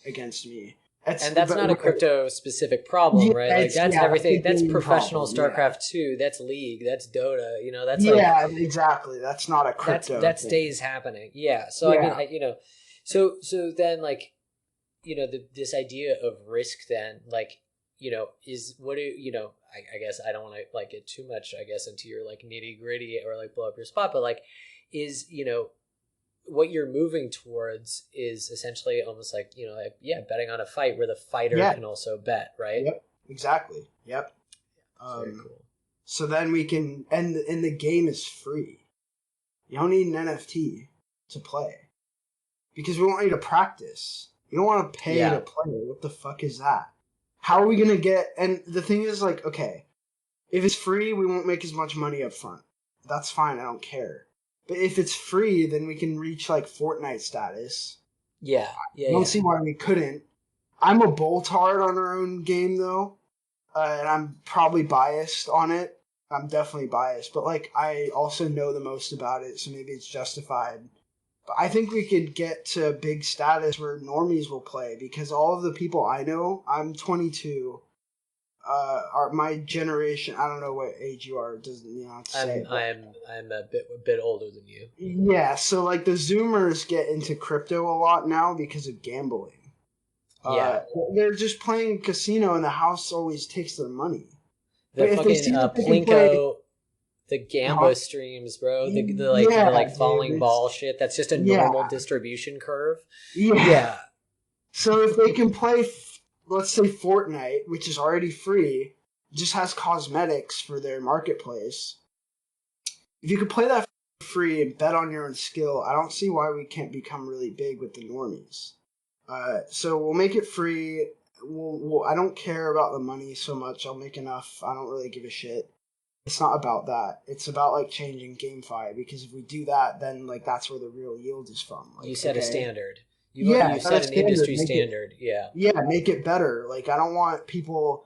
against me. And that's not a crypto-specific problem, right? Like that's everything. That's professional StarCraft 2. That's League. That's Dota. You know, that's exactly. That's not a crypto. That stays happening. Yeah. So I mean, you know, so then like, you know, this idea of risk then, like, you know, is what do you know? I guess I don't want to like get too much, I guess, into your like nitty gritty or like blow up your spot, but like, is you know. What you're moving towards is essentially almost like, you know, like, betting on a fight where the fighter can also bet, right? Yep, exactly. Yep. Very cool. So then we can, and the game is free. You don't need an NFT to play. Because we want you to practice. You don't want to pay to play. What the fuck is that? How are we going to get, and the thing is like, okay, if it's free, we won't make as much money up front. That's fine, I don't care. But if it's free, then we can reach like Fortnite status. I don't see why we couldn't. I'm a boltard on our own game though, and I'm probably biased on it. I'm definitely biased, but like I also know the most about it, so maybe it's justified. But I think we could get to big status where normies will play, because all of the people I know, I'm 22. Are my generation? I don't know what age you are. Doesn't say. I'm a bit older than you. Yeah, so like the Zoomers get into crypto a lot now because of gambling. They're just playing casino, and the house always takes their money. The fucking Plinko. The Gamba streams, bro. The falling ball shit. That's just a normal distribution curve. Yeah. So if they can play, let's say Fortnite, which is already free, just has cosmetics for their marketplace. If you could play that free and bet on your own skill, I don't see why we can't become really big with the normies. So we'll make it free. I don't care about the money so much. I'll make enough. I don't really give a shit. It's not about that. It's about like changing gamefi, because if we do that, then like that's where the real yield is from. Like, you set a standard. You set an industry standard. Make it better. Like I don't want people.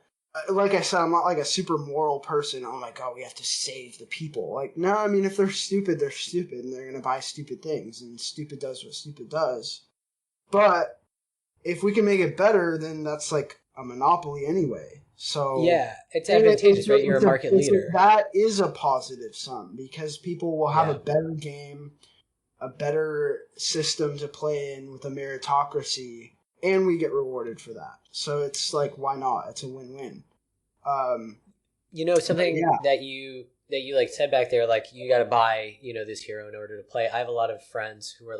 Like I said, I'm not like a super moral person. Oh my god, we have to save the people. Like no, I mean if they're stupid, and they're gonna buy stupid things, and stupid does what stupid does. But if we can make it better, then that's like a monopoly anyway. So yeah, it's advantageous, right? You're a market leader. That is a positive sum, because people will have a better game, a better system to play in with a meritocracy, and we get rewarded for that. So it's like, why not? It's a win-win. Something that you like said back there, like you got to buy, this hero in order to play. I have a lot of friends who are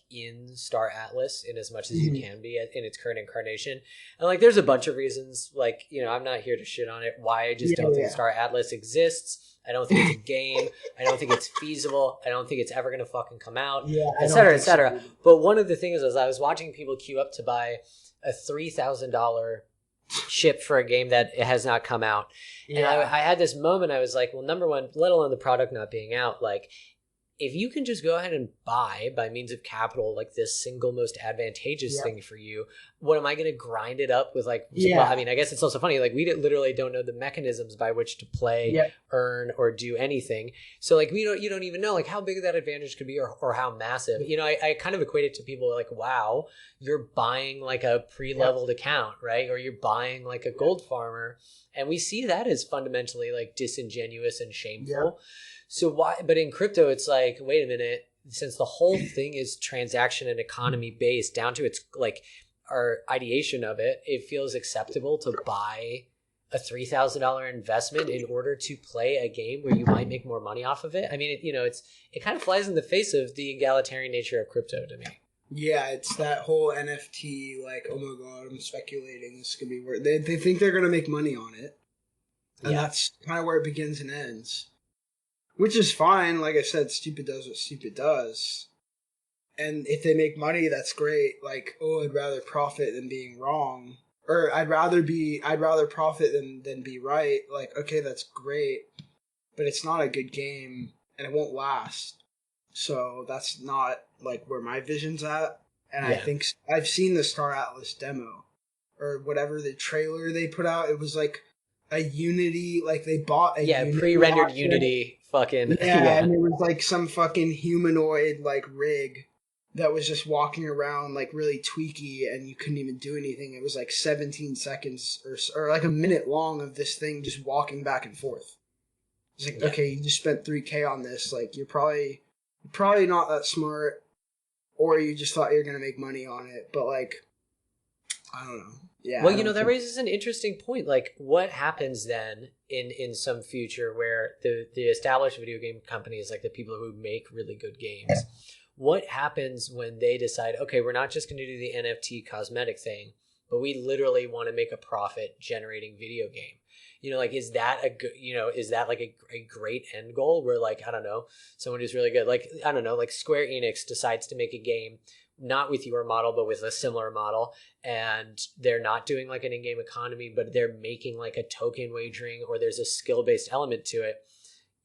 in Star Atlas in as much as you can be in its current incarnation. And like, there's a bunch of reasons, like, I'm not here to shit on it. Why I just don't think Star Atlas exists. I don't think it's a game. I don't think it's feasible. I don't think it's ever going to fucking come out, et cetera, et cetera. So. But one of the things was I was watching people queue up to buy a $3,000 ship for a game that it has not come out. And I had this moment. I was like, well, number one, let alone the product not being out, like if you can just go ahead and buy by means of capital, like this single most advantageous thing for you, what am I going to grind it up with? Like, I mean, I guess it's also funny. Like we literally don't know the mechanisms by which to play, earn, or do anything. So like, you don't even know like how big that advantage could be or how massive, I kind of equate it to people like, wow, you're buying like a pre-leveled account, right? Or you're buying like a gold farmer. And we see that as fundamentally like disingenuous and shameful. So why, but in crypto, it's like, wait a minute, since the whole thing is transaction and economy based down to its like our ideation of it, it feels acceptable to buy a $3,000 investment in order to play a game where you might make more money off of it. I mean, it kind of flies in the face of the egalitarian nature of crypto to me. Yeah, it's that whole NFT, like, oh my god, I'm speculating this could be worth. They think they're going to make money on it. And that's kind of where it begins and ends. Which is fine. Like I said, stupid does what stupid does. And if they make money, that's great. Like, oh, I'd rather profit than being wrong. Or I'd rather profit than be right. Like, okay, that's great. But it's not a good game, and it won't last. So that's not like where my vision's at. And I think I've seen the Star Atlas demo or whatever the trailer they put out. It was like a Unity, like they bought a Unity pre-rendered Unity fucking and it was like some fucking humanoid like rig that was just walking around like really tweaky, and you couldn't even do anything. It was like 17 seconds or like a minute long of this thing just walking back and forth. It's like, okay, you just spent $3,000 on this. Like you're probably not that smart, or you just thought you were gonna make money on it. But like, I don't know. Yeah. Well, that raises an interesting point. Like, what happens then in some future where the established video game companies, like the people who make really good games, what happens when they decide, okay, we're not just going to do the NFT cosmetic thing, but we literally want to make a profit generating video game? Like, is that like a great end goal where, like, I don't know, someone who's really good, like, I don't know, like Square Enix decides to make a game not with your model, but with a similar model, and they're not doing like an in-game economy, but they're making like a token wagering, or there's a skill-based element to it.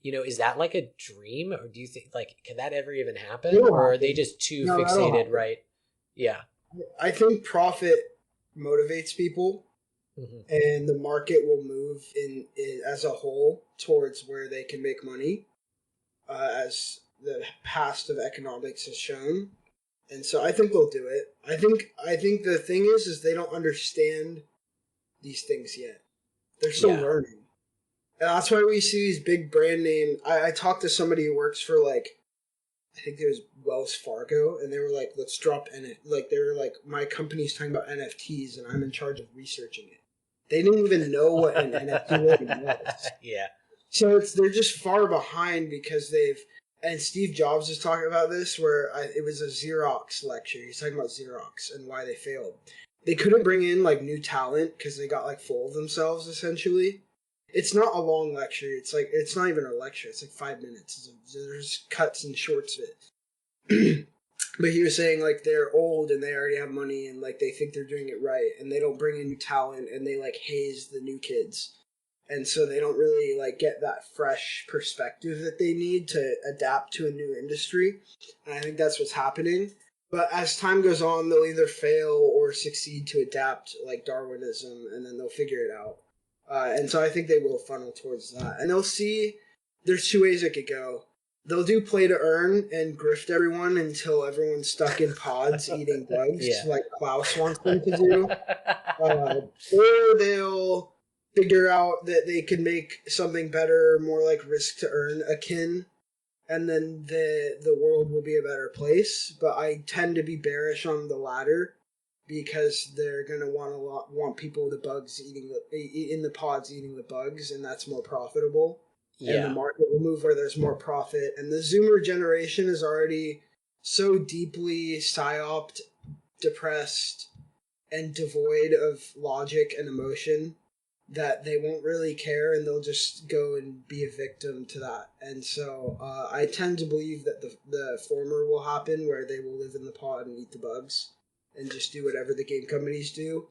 Is that like a dream, or do you think like can that ever even happen, or are they just too fixated, right? Yeah, I think profit motivates people, and the market will move in as a whole towards where they can make money, as the past of economics has shown. And so I think they'll do it. I think the thing is they don't understand these things yet. They're still learning. And that's why we see these big brand name. I talked to somebody who works for like, I think it was Wells Fargo, and they were like, let's drop they were like, my company's talking about NFTs and I'm in charge of researching it. They didn't even know what an NFT really was. Yeah. So they're just far behind because and Steve Jobs is talking about this where it was a Xerox lecture. He's talking about Xerox and why they failed. They couldn't bring in like new talent because they got like full of themselves essentially. It's not a long lecture. It's not even a lecture. It's like 5 minutes. There's cuts and shorts of it. But he was saying like they're old and they already have money and like they think they're doing it right and they don't bring in new talent and they like haze the new kids. And so they don't really like get that fresh perspective that they need to adapt to a new industry. And I think that's what's happening. But as time goes on, they'll either fail or succeed to adapt like Darwinism, and then they'll figure it out. And so I think they will funnel towards that. And they'll see there's two ways it could go. They'll do play to earn and grift everyone until everyone's stuck in pods eating bugs, like Klaus wants them to do. Or they'll figure out that they can make something better, more like risk to earn akin, and then the world will be a better place. But I tend to be bearish on the latter because they're gonna want people in the pods eating the bugs, and that's more profitable. Yeah. And the market will move where there's more profit. And the Zoomer generation is already so deeply psyoped, depressed, and devoid of logic and emotion that they won't really care and they'll just go and be a victim to that. And so I tend to believe that the former will happen, where they will live in the pod and eat the bugs and just do whatever the game companies do.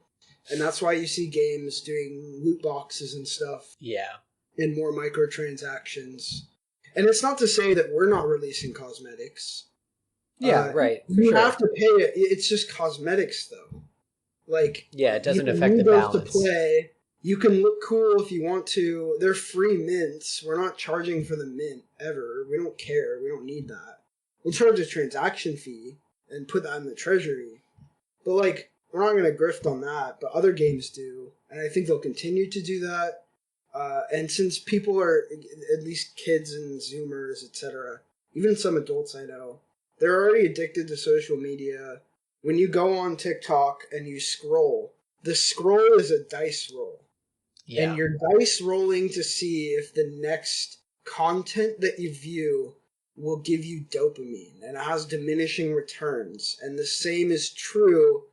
And that's why you see games doing loot boxes and stuff. Yeah. And more microtransactions. And it's not to say that we're not releasing cosmetics. Yeah, right. You have to pay it. It's just cosmetics, though. Like, yeah, it doesn't affect the balance. To play. You can look cool if you want to. They're free mints. We're not charging for the mint ever. We don't care. We don't need that. We'll charge a transaction fee and put that in the treasury. But like, we're not going to grift on that. But other games do, and I think they'll continue to do that. And since people are, at least kids and Zoomers, etc., even some adults I know, they're already addicted to social media. When you go on TikTok and you scroll, the scroll is a dice roll. Yeah. And you're dice rolling to see if the next content that you view will give you dopamine, and it has diminishing returns. And the same is true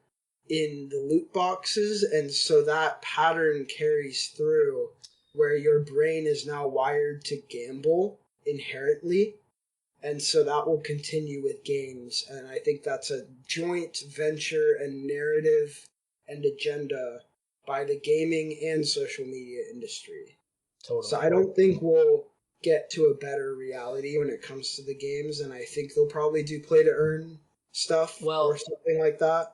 in the loot boxes, and so that pattern carries through where your brain is now wired to gamble inherently. And so that will continue with games. And I think that's a joint venture and narrative and agenda by the gaming and social media industry. Totally. So I don't think we'll get to a better reality when it comes to the games, and I think they'll probably do play to earn stuff or something like that.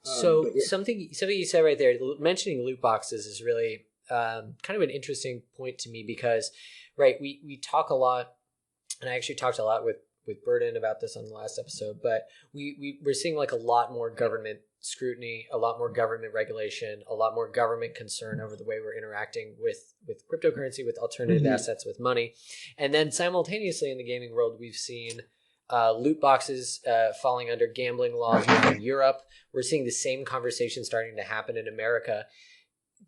Something you said right there, mentioning loot boxes is really kind of an interesting point to me because, right, we talk a lot, and I actually talked a lot with Burden about this on the last episode, but we're seeing like a lot more government scrutiny, a lot more government regulation, a lot more government concern over the way we're interacting with cryptocurrency, with alternative assets, with money. And then simultaneously in the gaming world, we've seen loot boxes falling under gambling laws in Europe. We're seeing the same conversation starting to happen in America.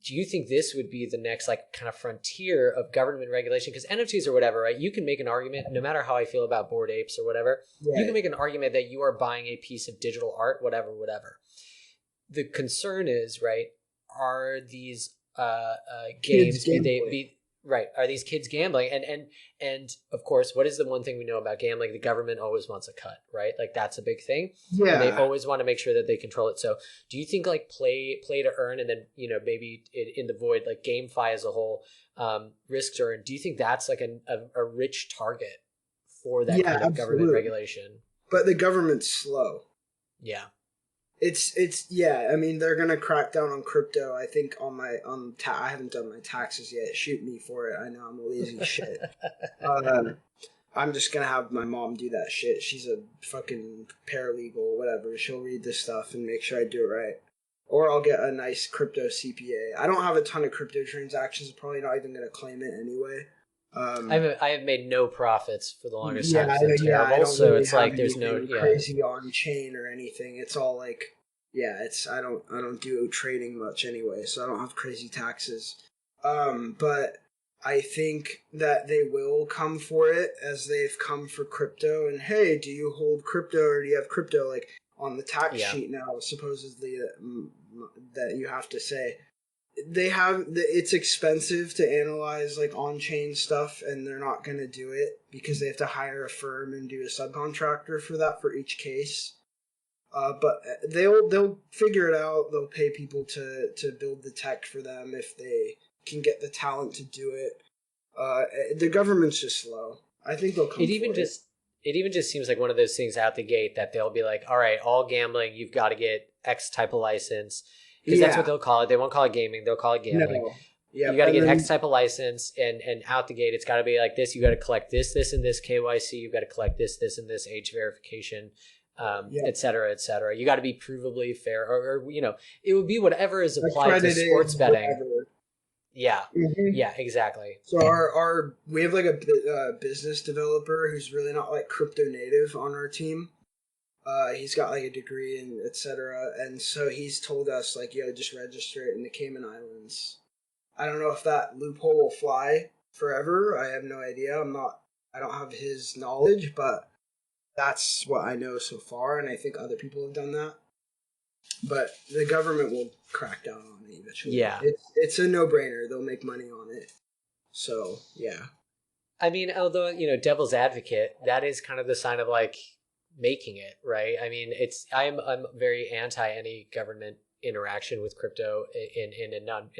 Do you think this would be the next like kind of frontier of government regulation? Because NFTs or whatever, right? You can make an argument, no matter how I feel about Bored Apes or whatever, you can make an argument that you are buying a piece of digital art, whatever. The concern is, right, are these games, are these kids gambling? And of course, what is the one thing we know about gambling? The government always wants a cut, right? Like that's a big thing. Yeah. And they always want to make sure that they control it. So do you think like play to earn, and then, maybe in the void, like gamefi as a whole, risk to earn, do you think that's like a rich target for that kind of government regulation? But the government's slow. Yeah. It's I mean, they're gonna crack down on crypto. I think I haven't done my taxes yet. Shoot me for it. I know I'm a lazy shit. I'm just gonna have my mom do that shit. She's a fucking paralegal, whatever. She'll read this stuff and make sure I do it right. Or I'll get a nice crypto CPA. I don't have a ton of crypto transactions. I'm probably not even gonna claim it anyway. I have made no profits for the longest time. It's terrible. So really, it's like there's no crazy on chain or anything. It's all like I don't do trading much anyway, so I don't have crazy taxes. But I think that they will come for it as they've come for crypto. And hey, do you hold crypto or do you have crypto? Like on the tax sheet now, supposedly that you have to say they have. It's expensive to analyze like on-chain stuff, and they're not going to do it because they have to hire a firm and do a subcontractor for that for each case. But they'll figure it out. They'll pay people to build the tech for them if they can get the talent to do it. The government's just slow. I think they'll come. It even just seems like one of those things out the gate that they'll be like, all right, all gambling, you've got to get X type of license, because that's what they'll call it. They won't call it gaming, they'll call it gambling. No. Yeah, you got to get X type of license, and out the gate it's got to be like this. You got to collect this and this KYC. You've got to collect this and this age verification. Et cetera, et cetera. You got to be provably fair, or it would be whatever is applied to sports betting. Whatever. Yeah, yeah, exactly. So we have like a business developer who's really not like crypto native on our team. He's got like a degree and et cetera, and so he's told us like, just register it in the Cayman Islands. I don't know if that loophole will fly forever. I have no idea. I don't have his knowledge, but that's what I know so far, and I think other people have done that. But the government will crack down on it eventually. Yeah. It's a no-brainer. They'll make money on it. So, yeah. I mean, although, devil's advocate, that is kind of the sign of, like, making it, right? I mean, I'm very anti any government interaction with crypto in a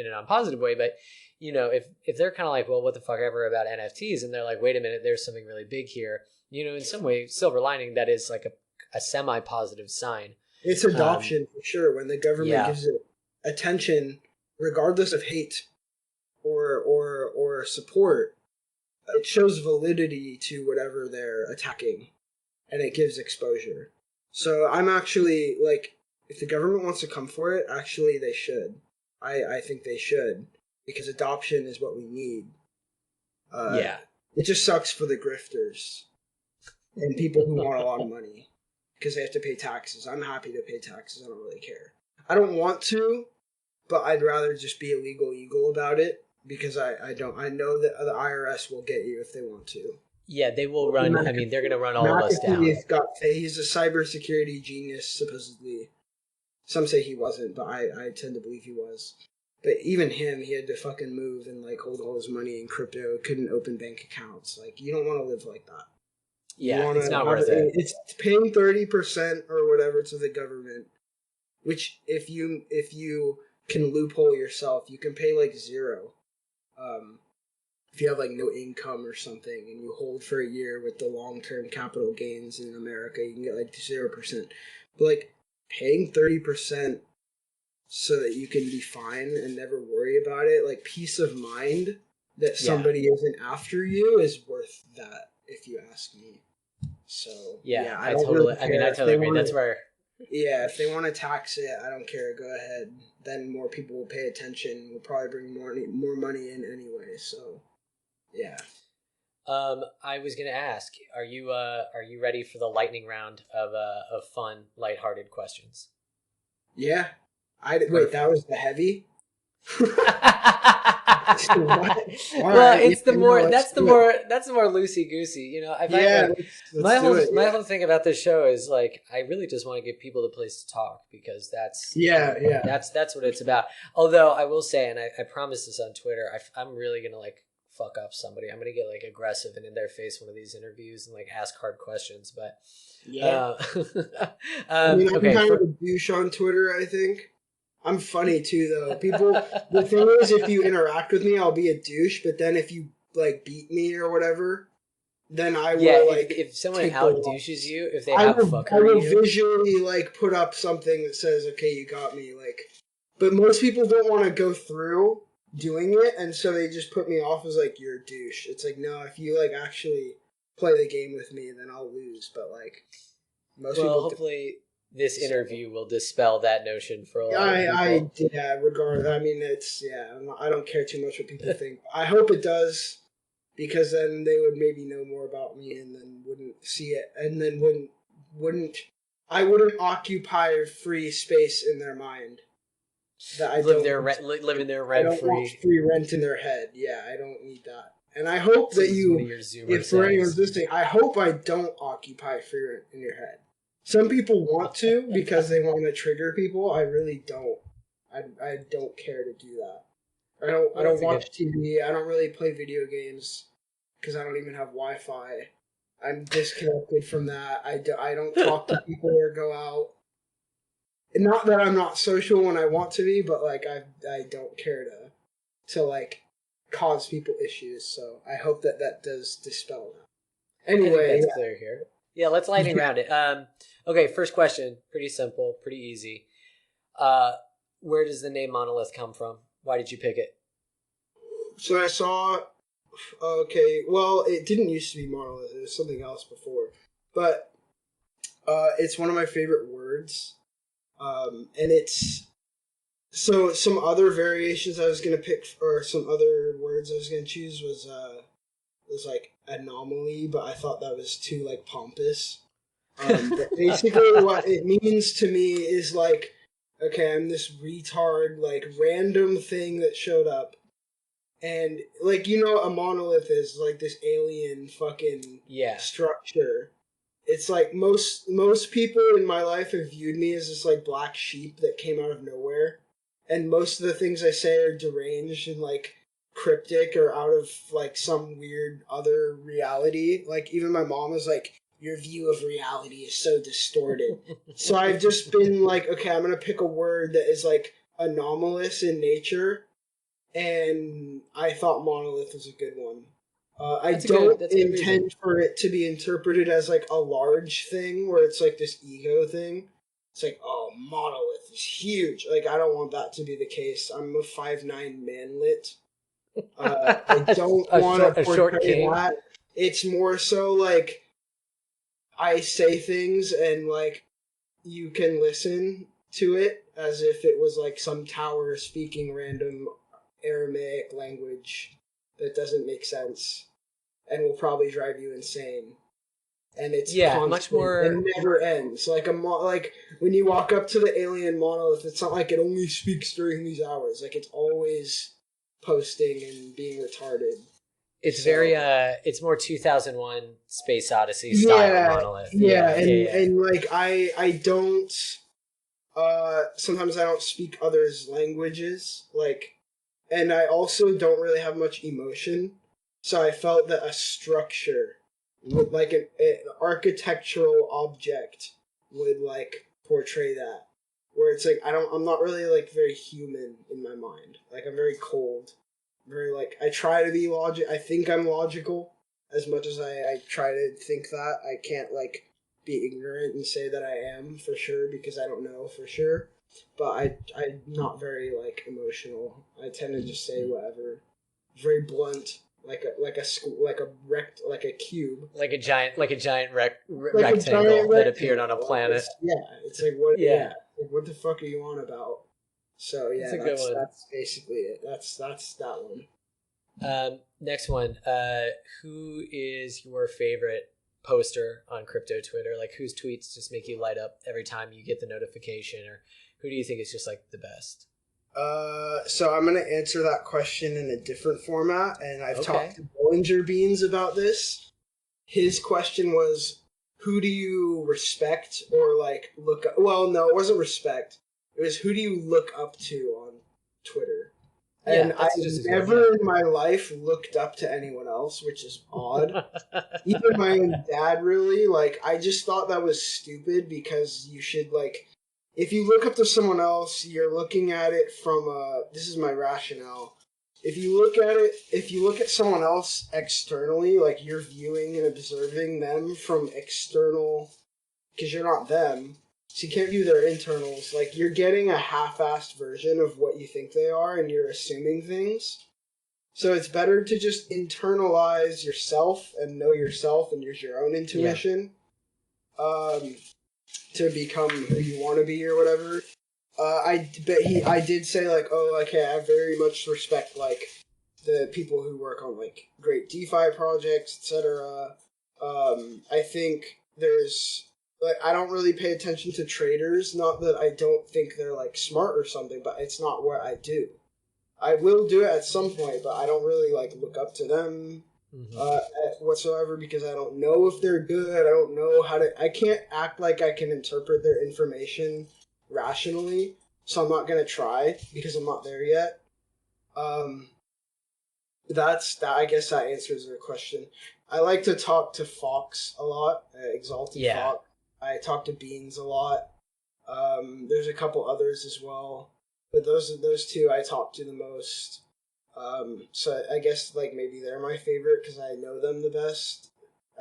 non-positive way, but, if they're kind of like, well, what the fuck ever about NFTs, and they're like, wait a minute, there's something really big here, in some way, silver lining, that is like a semi-positive sign. It's adoption for sure. When the government gives it attention, regardless of hate or support, it shows validity to whatever they're attacking, and it gives exposure. So I'm actually like, if the government wants to come for it, actually they should. I think they should, because adoption is what we need. It just sucks for the grifters and people who want a lot of money, because they have to pay taxes. I'm happy to pay taxes. I don't really care. I don't want to, but I'd rather just be a legal eagle about it, because I know that the IRS will get you if they want to. Yeah, they will run. I mean, they're going to run all of us down. He's a cybersecurity genius, supposedly. Some say he wasn't, but I tend to believe he was. But even him, he had to fucking move and like hold all his money in crypto. Couldn't open bank accounts. Like, you don't want to live like that. Yeah, it's not worth it. It's paying 30% or whatever to the government, which if you can loophole yourself, you can pay like 0. If you have like no income or something and you hold for a year with the long-term capital gains in America, you can get like 0%. But like paying 30% so that you can be fine and never worry about it, like peace of mind that somebody isn't after you, is worth that, if you ask me. So I totally agree. That's where if they want to tax it, I don't care. Go ahead. Then more people will pay attention. We'll probably bring more money in anyway. So yeah. I was gonna ask, are you ready for the lightning round of fun, lighthearted questions? Yeah. Wait, that was the heavy? Well, it's the more that's the more loosey goosey. My whole thing about this show is like, I really just want to give people the place to talk, because that's what it's about. Although I will say, and I promised this on Twitter, I'm really gonna like fuck up somebody. I'm gonna get like aggressive and in their face one of these interviews and like ask hard questions. But I'm kind of a douche on Twitter, I think. I'm funny too, though. The thing is, if you interact with me, I'll be a douche. But then if you like beat me or whatever, then I will like. If someone out douches you, if they have fuckery, I will visually like put up something that says, "Okay, you got me." Like, but most people don't want to go through doing it, and so they just put me off as like, "You're a douche." It's like, no, if you like actually play the game with me, then I'll lose. But like, most people. Hopefully. This interview will dispel that notion for a lot of people. Regardless. I mean, I don't care too much what people think. I hope it does, because then they would maybe know more about me and then wouldn't see it, and then I wouldn't occupy free space in their mind. that I Live don't their living there I rent don't want free. free rent in their head. Yeah, I don't need that. And I hope that This is one of your Zoomer if for anyone's sayings. listening, I hope I don't occupy free rent in your head. Some people want to because they want to trigger people. I really don't. I don't care to do that. I don't watch TV. I don't really play video games because I don't even have Wi-Fi. I'm disconnected from that. I don't talk to people or go out. Not that I'm not social when I want to be, but like I don't care to like cause people issues. So I hope that does dispel that. I Anyway, think that's clear here. Yeah, let's lightning round it. Okay, first question, pretty simple, pretty easy. Where does the name Monolith come from? Why did you pick it? So I saw. Okay, well, it didn't used to be Monolith. It was something else before, but it's one of my favorite words, and it's so some other variations I was gonna pick, or some other words I was gonna choose was like anomaly, but I thought that was too like pompous. But basically, what it means to me is like, okay, I'm this retard, like random thing that showed up. And like a monolith is like this alien fucking structure. It's like most people in my life have viewed me as this like black sheep that came out of nowhere, and most of the things I say are deranged and like cryptic or out of like some weird other reality. Like even my mom was like, "Your view of reality is so distorted." So I've just been like, okay, I'm gonna pick a word that is like anomalous in nature, and I thought monolith was a good one. I don't intend for it to be interpreted as like a large thing where it's like this ego thing. It's like, oh, monolith is huge. Like, I don't want that to be the case. I'm a 5'9" manlet. I don't want to portray that. It's more so like I say things and like you can listen to it as if it was like some tower speaking random Aramaic language that doesn't make sense and will probably drive you insane. And it's constant, much more. It never ends. Like like when you walk up to the alien monolith, it's not like it only speaks during these hours. Like it's always posting and being retarded. It's it's more 2001 Space Odyssey style monolith. And like I don't. Sometimes I don't speak others' languages. Like. And I also don't really have much emotion, so I felt that a structure, like an architectural object, would like portray that. Where it's like I'm not really like very human in my mind. Like I'm very cold, very like I try to be I think I'm logical as much as I try to think that. I can't like be ignorant and say that I am for sure because I don't know for sure. But I'm not very like emotional. I tend to just say whatever, very blunt, like a cube, like a giant rectangle that appeared on a planet. It's like what? Yeah, like, what the fuck are you on about? So yeah, that's basically it. That's that one. Next one. Who is your favorite poster on crypto Twitter? Like whose tweets just make you light up every time you get the notification, or who do you think is just like the best? So I'm going to answer that question in a different format, and I've talked to Bollinger Beans about this. His question was, who do you respect or like look up? Well, no, it wasn't respect. It was who do you look up to on Twitter? And I've never in my life looked up to anyone else, which is odd. Even my own dad, really. Like, I just thought that was stupid because you should, like, if you look up to someone else, you're looking at it from this is my rationale. If you look at someone else externally, like you're viewing and observing them from external, because you're not them, so you can't view their internals. Like you're getting a half-assed version of what you think they are, and you're assuming things. So it's better to just internalize yourself and know yourself and use your own intuition. To become who you want to be or whatever. I did say like, oh, okay, I very much respect like the people who work on like great DeFi projects, etc. I think there's Like, I don't really pay attention to traders. Not that I don't think they're like smart or something, but it's not what I do. I will do it at some point, but I don't really like look up to them whatsoever because I don't know if they're good. I don't know how to. I can't act like I can interpret their information rationally, so I'm not gonna try because I'm not there yet. Um, that's that. I guess that answers your question. I like to talk to Fox a lot, Exalted Yeah. Fox. I talk to Beans a lot. There's a couple others as well, but those two I talk to the most. So I guess like maybe they're my favorite because I know them the best.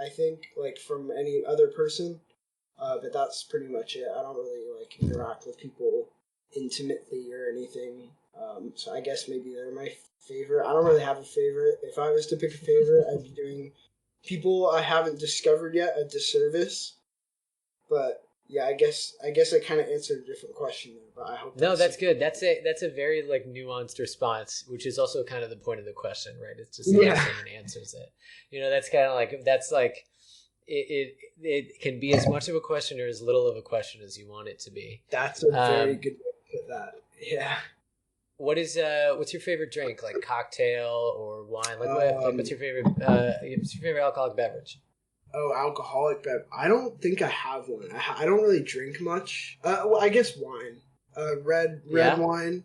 I think like from any other person, but that's pretty much it. I don't really like interact with people intimately or anything. So I guess maybe they're my favorite. I don't really have a favorite. If I was to pick a favorite, I'd be doing people I haven't discovered yet a disservice. But yeah, I kind of answered a different question there. But I hope No, that's good. That's a very like nuanced response, which is also kind of the point of the question, right? It's just asking and answers it. You know, that's kind of like it can be as much of a question or as little of a question as you want it to be. That's a very good way to put that. Yeah. What's your favorite drink? Like cocktail or wine? What's your favorite alcoholic beverage? Oh, alcoholic beverage. I don't think I have one. I don't really drink much. Well, I guess wine. Red wine.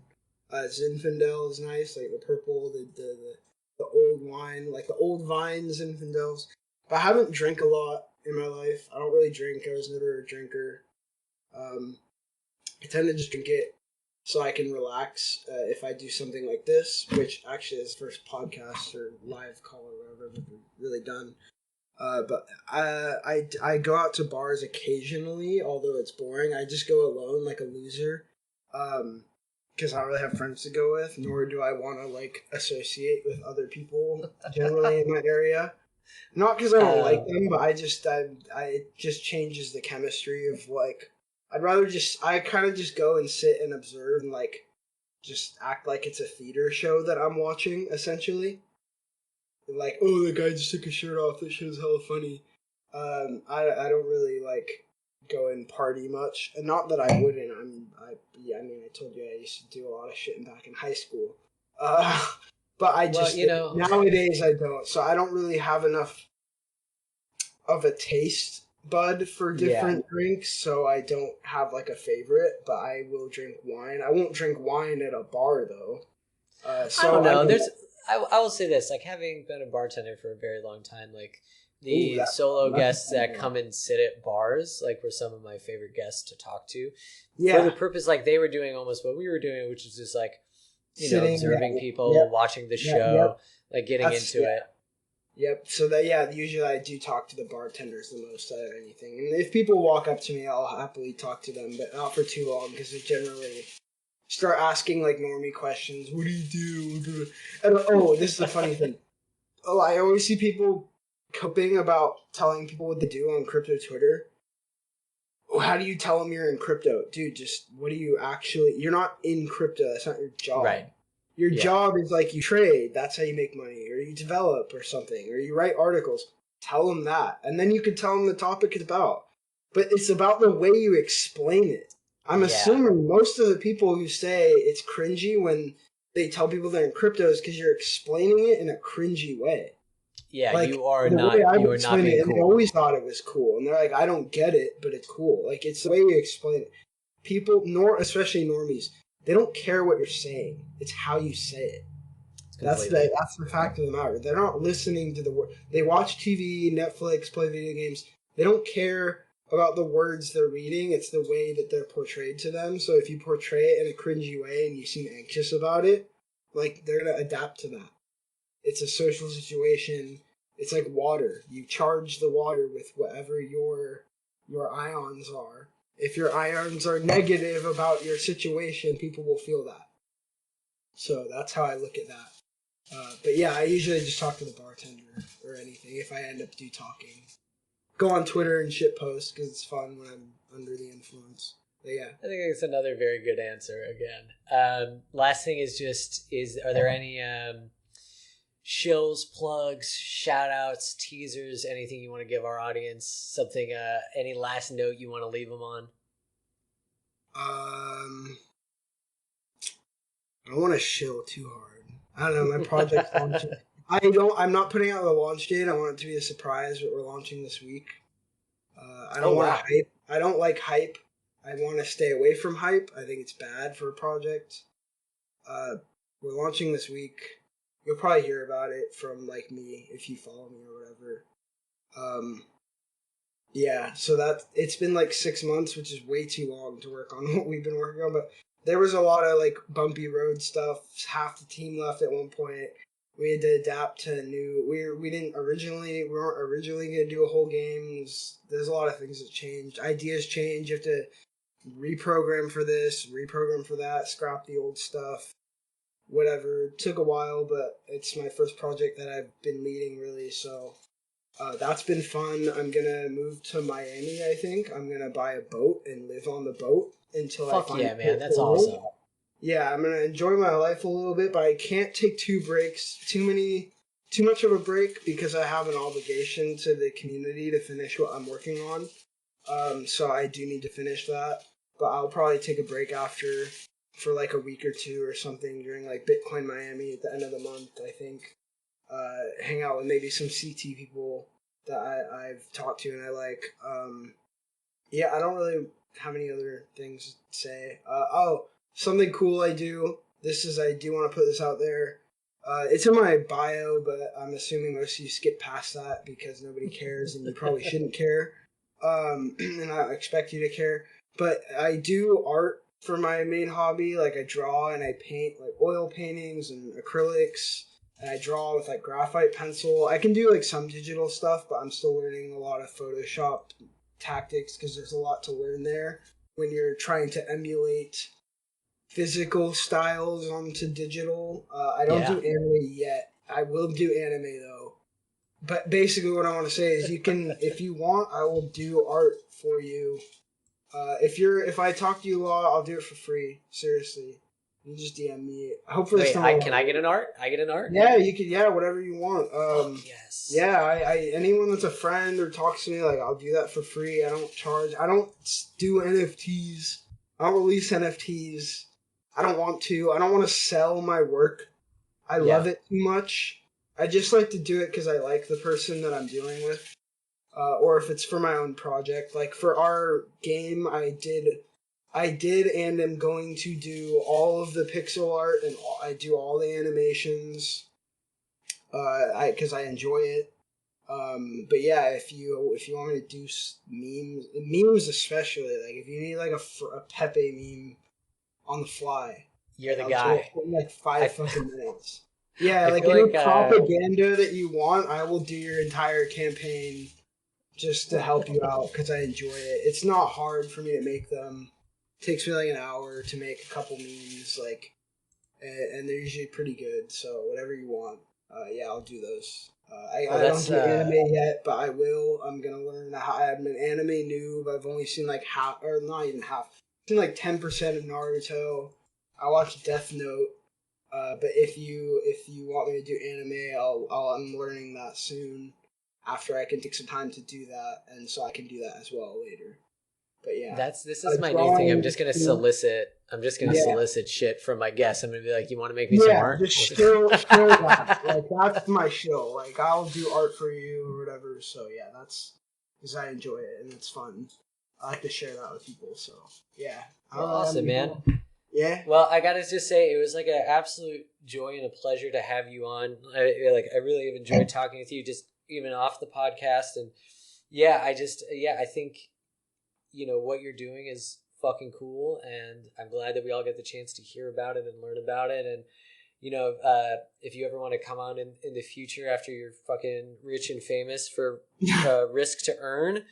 Zinfandel is nice, like the purple, the old wine, like the old vine Zinfandels. But I haven't drank a lot in my life. I don't really drink. I was never a drinker. I tend to just drink it so I can relax if I do something like this, which actually is the first podcast or live call or whatever that we've really done. But I go out to bars occasionally, although it's boring. I just go alone like a loser, because I don't really have friends to go with, nor do I want to like associate with other people generally in my area. Not because I don't like them, but it just changes the chemistry of like. I kind of just go and sit and observe and like just act like it's a theater show that I'm watching essentially. Like, oh, the guy just took his shirt off. This shit is hella funny. I don't really like go and party much, and not that I wouldn't. I mean, I told you I used to do a lot of shit back in high school. But nowadays I don't. So I don't really have enough of a taste bud for different drinks, so I don't have like a favorite. But I will drink wine. I won't drink wine at a bar though. So I don't know. I will say this, like having been a bartender for a very long time, like the solo guests that come and sit at bars, like were some of my favorite guests to talk to. Yeah. For the purpose, like they were doing almost what we were doing, which is just like, observing people, watching the show, like getting into it. Yep. So usually I do talk to the bartenders the most out of anything. And if people walk up to me, I'll happily talk to them, but not for too long because they generally start asking like normie questions. What do you do? And, this is the funny thing. I always see people coping about telling people what to do on crypto Twitter. How do you tell them you're in crypto? Dude, you're not in crypto. That's not your job. Right. Your job is like you trade. That's how you make money. Or you develop or something. Or you write articles. Tell them that. And then you can tell them the topic is about. But it's about the way you explain it. I'm assuming most of the people who say it's cringy when they tell people they're in crypto is because you're explaining it in a cringy way. Yeah, like, you are not being cool. They always thought it was cool. And they're like, I don't get it, but it's cool. Like, it's the way we explain it. People, especially normies, they don't care what you're saying. It's how you say it. That's the fact of the matter. They're not listening to the word. They watch TV, Netflix, play video games. They don't care about the words they're reading. It's the way that they're portrayed to them. So if you portray it in a cringy way and you seem anxious about it, like, they're going to adapt to that. It's a social situation. It's like water. You charge the water with whatever your ions are. If your ions are negative about your situation, people will feel that. So that's how I look at that. But yeah, I usually just talk to the bartender or anything if I end up talking. Go on Twitter and shit post because it's fun when I'm under the influence. But yeah, I think it's another very good answer again. Last thing is are there any shills, plugs, shout outs, teasers, anything you want to give our audience, something, any last note you want to leave them on? I don't want to shill too hard. I don't know, my project's launching. I'm not putting out the launch date. I want it to be a surprise, but we're launching this week. I don't want to hype. I don't like hype. I want to stay away from hype. I think it's bad for a project. We're launching this week. You'll probably hear about it from like me if you follow me or whatever. Yeah, so that it's been like 6 months, which is way too long to work on what we've been working on. But there was a lot of like bumpy road stuff. Half the team left at one point. We had to adapt to new. We weren't originally gonna do a whole game. There's a lot of things that changed. Ideas change. You have to reprogram for this, reprogram for that, scrap the old stuff. Whatever. It took a while, but it's my first project that I've been leading really. So that's been fun. I'm gonna move to Miami. I think I'm gonna buy a boat and live on the boat until I find. Yeah, man, that's awesome. Yeah, I'm gonna enjoy my life a little bit, but I can't take too much of a break because I have an obligation to the community to finish what I'm working on. So I do need to finish that, but I'll probably take a break after for like a week or two or something during like Bitcoin Miami at the end of the month. I think hang out with maybe some CT people that I've talked to and I like. Yeah, I don't really have any other things to say. Something cool I do. I do want to put this out there. It's in my bio, but I'm assuming most of you skip past that because nobody cares and you probably shouldn't care. And I expect you to care. But I do art for my main hobby. Like I draw and I paint like oil paintings and acrylics. And I draw with like graphite pencil. I can do like some digital stuff, but I'm still learning a lot of Photoshop tactics because there's a lot to learn there when you're trying to emulate physical styles onto digital. I don't do anime yet. I will do anime though. But basically what I want to say is you can, if you want, I will do art for you. If I talk to you a lot, I'll do it for free. Seriously. You just DM me. Hopefully can I get an art? I get an art? Yeah, you can. Yeah, whatever you want. Yes. Yeah, I anyone that's a friend or talks to me, like I'll do that for free. I don't charge. I don't do NFTs. I don't release NFTs. I don't want to. I don't want to sell my work. I love it too much. I just like to do it because I like the person that I'm dealing with. Or if it's for my own project. Like for our game, I did and am going to do all of the pixel art and I do all the animations because I enjoy it. But yeah, if you want me to do memes especially, like if you need like a Pepe meme on the fly, you're the I'll guy. do it in like 5 fucking minutes. Yeah, like any propaganda that you want, I will do your entire campaign just to help you out because I enjoy it. It's not hard for me to make them. It takes me like an hour to make a couple memes, like, and they're usually pretty good. So whatever you want, yeah, I'll do those. I don't do anime yet, but I will. I'm gonna learn how. I'm an anime noob. I've only seen like half, or not even half. I've seen like 10% of Naruto. I watched Death Note. But if you want me to do anime, I'm learning that soon. After I can take some time to do that, and so I can do that as well later. But yeah, this is my new thing. I'm just gonna solicit. Solicit shit from my guests. I'm gonna be like, you want to make me some art? Just share that. Like that's my show. Like I'll do art for you or whatever. So yeah, that's because I enjoy it and it's fun. I like to share that with people. So yeah, awesome, man. Yeah. Well, I gotta just say, it was like an absolute joy and a pleasure to have you on. I really have enjoyed talking with you, just even off the podcast. And yeah, I think, what you're doing is fucking cool. And I'm glad that we all get the chance to hear about it and learn about it. And, if you ever want to come on in the future after you're fucking rich and famous for risk to earn,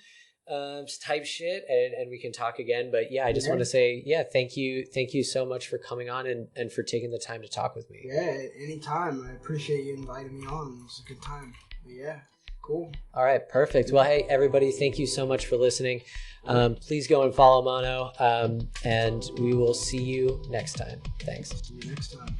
type shit and we can talk again. But yeah, I just want to say, thank you so much for coming on and for taking the time to talk with me. Yeah, anytime. I appreciate you inviting me on. It was a good time. But yeah, cool. All right, perfect. Well, hey everybody, thank you so much for listening. Please go and follow Mono, and we will see you next time. Thanks. See you next time.